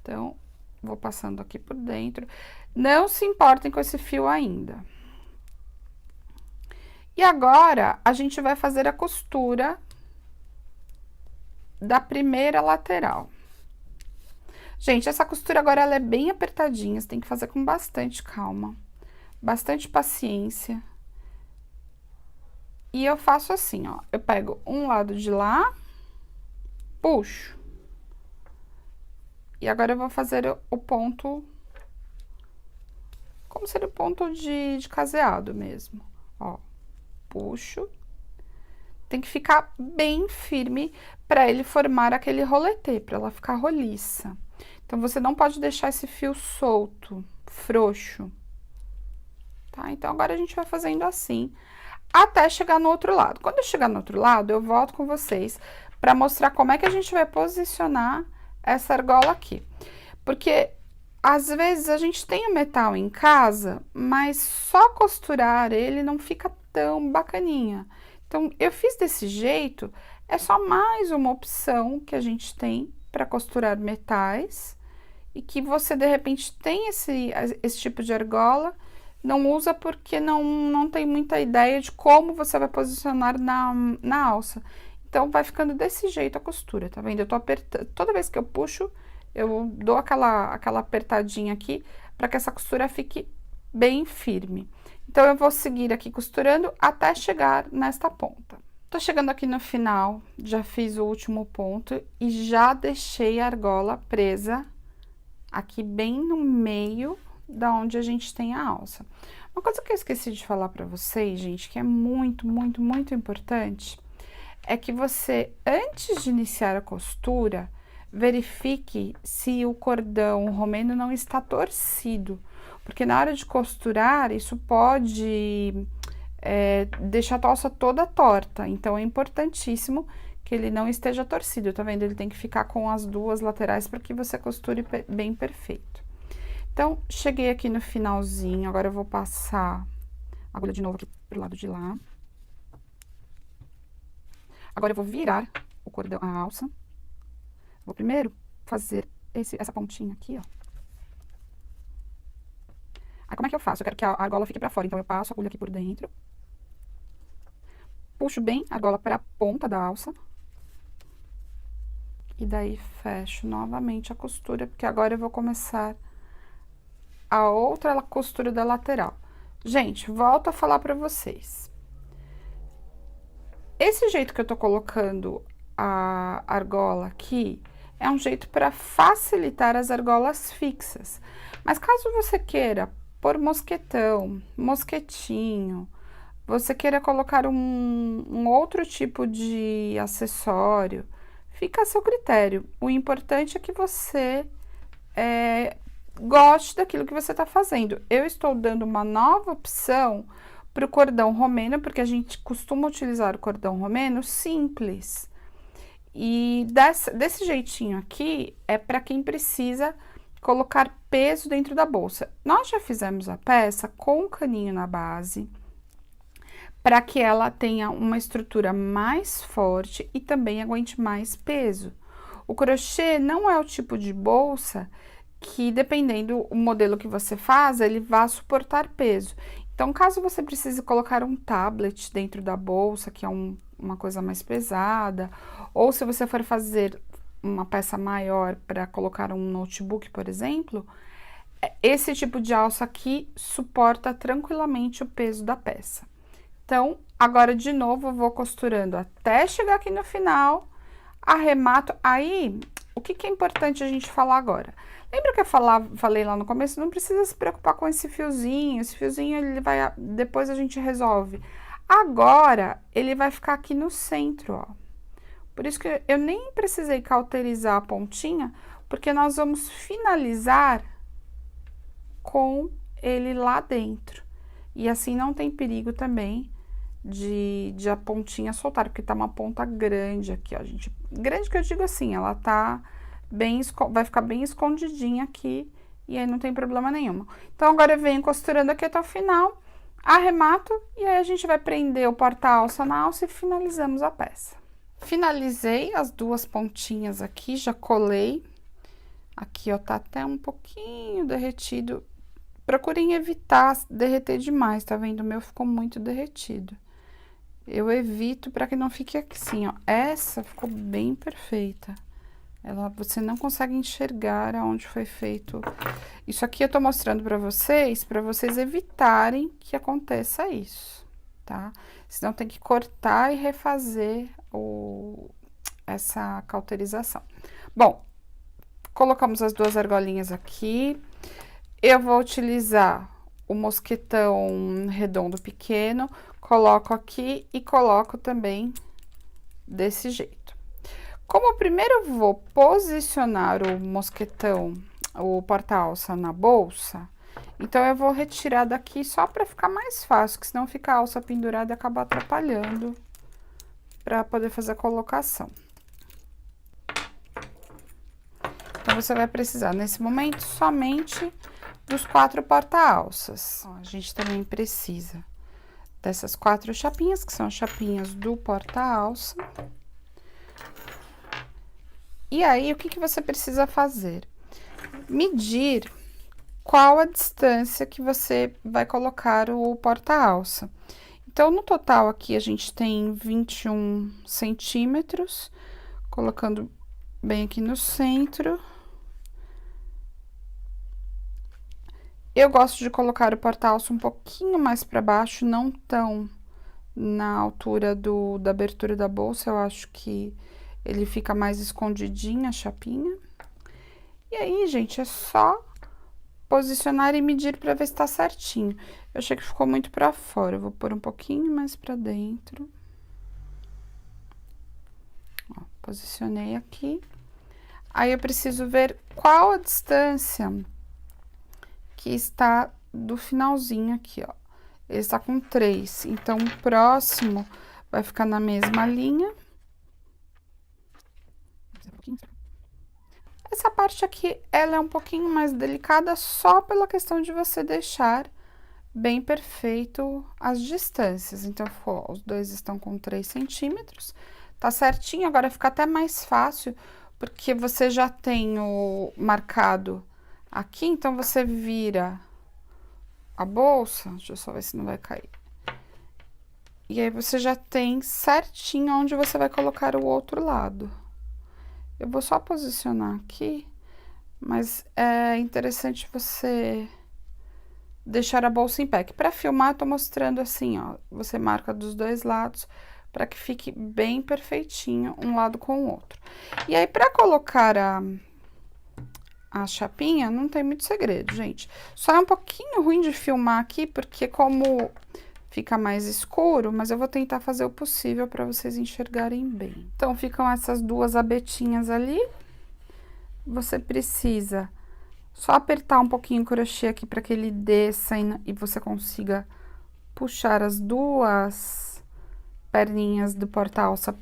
Então, vou passando aqui por dentro. Não se importem com esse fio ainda. E agora, a gente vai fazer a costura da primeira lateral. Gente, essa costura agora, ela é bem apertadinha, você tem que fazer com bastante calma, bastante paciência. E eu faço assim, ó, eu pego um lado de lá, puxo. E agora eu vou fazer o ponto, como seria o ponto de caseado mesmo, ó. Puxo. Tem que ficar bem firme para ele formar aquele roletê, para ela ficar roliça. Então, você não pode deixar esse fio solto, frouxo, tá? Então, agora a gente vai fazendo assim, até chegar no outro lado. Quando eu chegar no outro lado, eu volto com vocês para mostrar como é que a gente vai posicionar essa argola aqui. Porque, às vezes, a gente tem o metal em casa, mas só costurar ele não fica tão bacaninha. Então, eu fiz desse jeito, é só mais uma opção que a gente tem para costurar metais e que você, de repente, tem esse tipo de argola, não usa porque não tem muita ideia de como você vai posicionar na alça. Então, vai ficando desse jeito a costura, tá vendo? Eu tô apertando, toda vez que eu puxo, eu dou aquela apertadinha aqui para que essa costura fique bem firme. Então, eu vou seguir aqui costurando até chegar nesta ponta. Tô chegando aqui no final, já fiz o último ponto e já deixei a argola presa aqui bem no meio da onde a gente tem a alça. Uma coisa que eu esqueci de falar pra vocês, gente, que é muito, muito, muito importante, é que você, antes de iniciar a costura, verifique se o cordão romeno não está torcido, porque na hora de costurar, isso pode deixar a alça toda torta. Então, é importantíssimo que ele não esteja torcido, tá vendo? Ele tem que ficar com as duas laterais para que você costure bem perfeito. Então, cheguei aqui no finalzinho, agora eu vou passar a agulha de novo aqui pro lado de lá. Agora eu vou virar o cordão, a alça. Vou primeiro fazer essa pontinha aqui, ó. Aí, como é que eu faço? Eu quero que a argola fique pra fora, então eu passo a agulha aqui por dentro. Puxo bem a argola pra ponta da alça. E daí, fecho novamente a costura, porque agora eu vou começar a outra costura da lateral. Gente, volto a falar pra vocês. Esse jeito que eu tô colocando a argola aqui é um jeito para facilitar as argolas fixas. Mas caso você queira pôr mosquetão, mosquetinho, você queira colocar um outro tipo de acessório, fica a seu critério. O importante é que você goste daquilo que você está fazendo. Eu estou dando uma nova opção para o cordão romeno, porque a gente costuma utilizar o cordão romeno simples. E desse jeitinho aqui é para quem precisa colocar peso dentro da bolsa. Nós já fizemos a peça com o caninho na base, para que ela tenha uma estrutura mais forte e também aguente mais peso. O crochê não é o tipo de bolsa que, dependendo do modelo que você faz, ele vai suportar peso. Então, caso você precise colocar um tablet dentro da bolsa, que é uma coisa mais pesada, ou se você for fazer uma peça maior para colocar um notebook, por exemplo, esse tipo de alça aqui suporta tranquilamente o peso da peça. Então, agora de novo eu vou costurando até chegar aqui no final, arremato. Aí, o que é importante a gente falar agora? Lembra que eu falei lá no começo? Não precisa se preocupar com esse fiozinho ele vai, depois a gente resolve. Agora, ele vai ficar aqui no centro, ó. Por isso que eu nem precisei cauterizar a pontinha, porque nós vamos finalizar com ele lá dentro. E assim não tem perigo também de a pontinha soltar, porque tá uma ponta grande aqui, ó, gente. Grande que eu digo assim, ela tá bem, vai ficar bem escondidinha aqui, e aí não tem problema nenhum. Então, agora eu venho costurando aqui até o final, arremato, e aí a gente vai prender o porta-alça na alça e finalizamos a peça. Finalizei as duas pontinhas aqui, já colei. Aqui, ó, tá até um pouquinho derretido. Procurem evitar derreter demais, tá vendo? O meu ficou muito derretido. Eu evito para que não fique assim, ó. Essa ficou bem perfeita. Você não consegue enxergar aonde foi feito. Isso aqui eu tô mostrando para vocês evitarem que aconteça isso, tá? Senão tem que cortar e refazer essa cauterização. Bom, colocamos as duas argolinhas aqui. Eu vou utilizar o mosquetão redondo pequeno, coloco aqui e coloco também desse jeito. Como primeiro eu vou posicionar o mosquetão, o porta-alça na bolsa, então eu vou retirar daqui só para ficar mais fácil, que senão fica a alça pendurada e acaba atrapalhando para poder fazer a colocação. Então, você vai precisar, nesse momento, somente dos 4 porta-alças. A gente também precisa dessas 4 chapinhas, que são as chapinhas do porta-alça. E aí, o que você precisa fazer? Medir qual a distância que você vai colocar o porta-alça. Então, no total aqui, a gente tem 21 centímetros, colocando bem aqui no centro. Eu gosto de colocar o porta-alça um pouquinho mais para baixo, não tão na altura da abertura da bolsa. Eu acho que ele fica mais escondidinho, a chapinha. E aí, gente, é só posicionar e medir para ver se tá certinho. Eu achei que ficou muito para fora, eu vou pôr um pouquinho mais para dentro. Ó, posicionei aqui. Aí, eu preciso ver qual a distância que está do finalzinho aqui, ó. Ele está com 3, então o próximo vai ficar na mesma linha. Essa parte aqui, ela é um pouquinho mais delicada só pela questão de você deixar bem perfeito as distâncias. Então, os dois estão com 3 centímetros, tá certinho. Agora fica até mais fácil, porque você já tem o marcado aqui, então você vira a bolsa, deixa eu só ver se não vai cair. E aí, você já tem certinho onde você vai colocar o outro lado. Eu vou só posicionar aqui, mas é interessante você deixar a bolsa em pé. Para filmar, eu tô mostrando assim, ó, você marca dos dois lados para que fique bem perfeitinho um lado com o outro. E aí, para colocar a chapinha, não tem muito segredo, gente. Só é um pouquinho ruim de filmar aqui, porque como fica mais escuro, mas eu vou tentar fazer o possível para vocês enxergarem bem. Então, ficam essas duas abetinhas ali. Você precisa só apertar um pouquinho o crochê aqui para que ele desça e você consiga puxar as duas perninhas do porta-alça,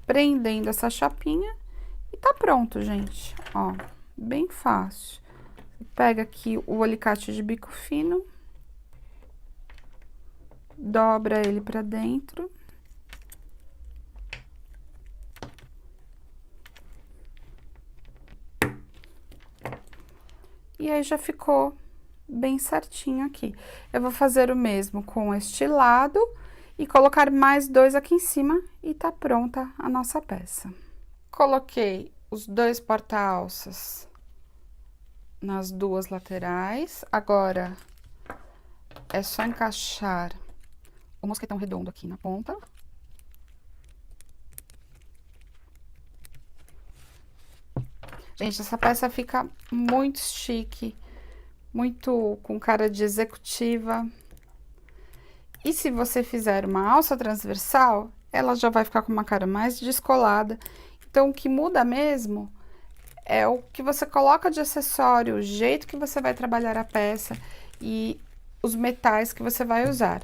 prendendo essa chapinha. E tá pronto, gente, ó, bem fácil. Pega aqui o alicate de bico fino, dobra ele pra dentro. E aí, já ficou bem certinho aqui. Eu vou fazer o mesmo com este lado e colocar mais 2 aqui em cima e tá pronta a nossa peça. Coloquei os 2 porta-alças nas duas laterais. Agora, é só encaixar o mosquetão redondo aqui na ponta. Gente, essa peça fica muito chique, muito com cara de executiva. E se você fizer uma alça transversal, ela já vai ficar com uma cara mais descolada. Então, o que muda mesmo é o que você coloca de acessório, o jeito que você vai trabalhar a peça e os metais que você vai usar.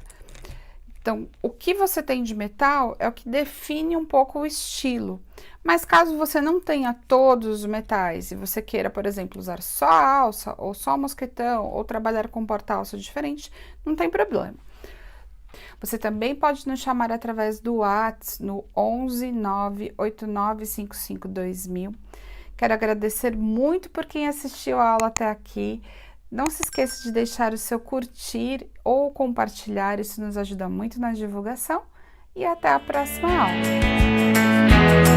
Então, o que você tem de metal é o que define um pouco o estilo. Mas caso você não tenha todos os metais e você queira, por exemplo, usar só a alça, ou só o mosquetão, ou trabalhar com porta-alça diferente, não tem problema. Você também pode nos chamar através do WhatsApp no 11 98955 2000. Quero agradecer muito por quem assistiu a aula até aqui. Não se esqueça de deixar o seu curtir ou compartilhar, isso nos ajuda muito na divulgação. E até a próxima aula!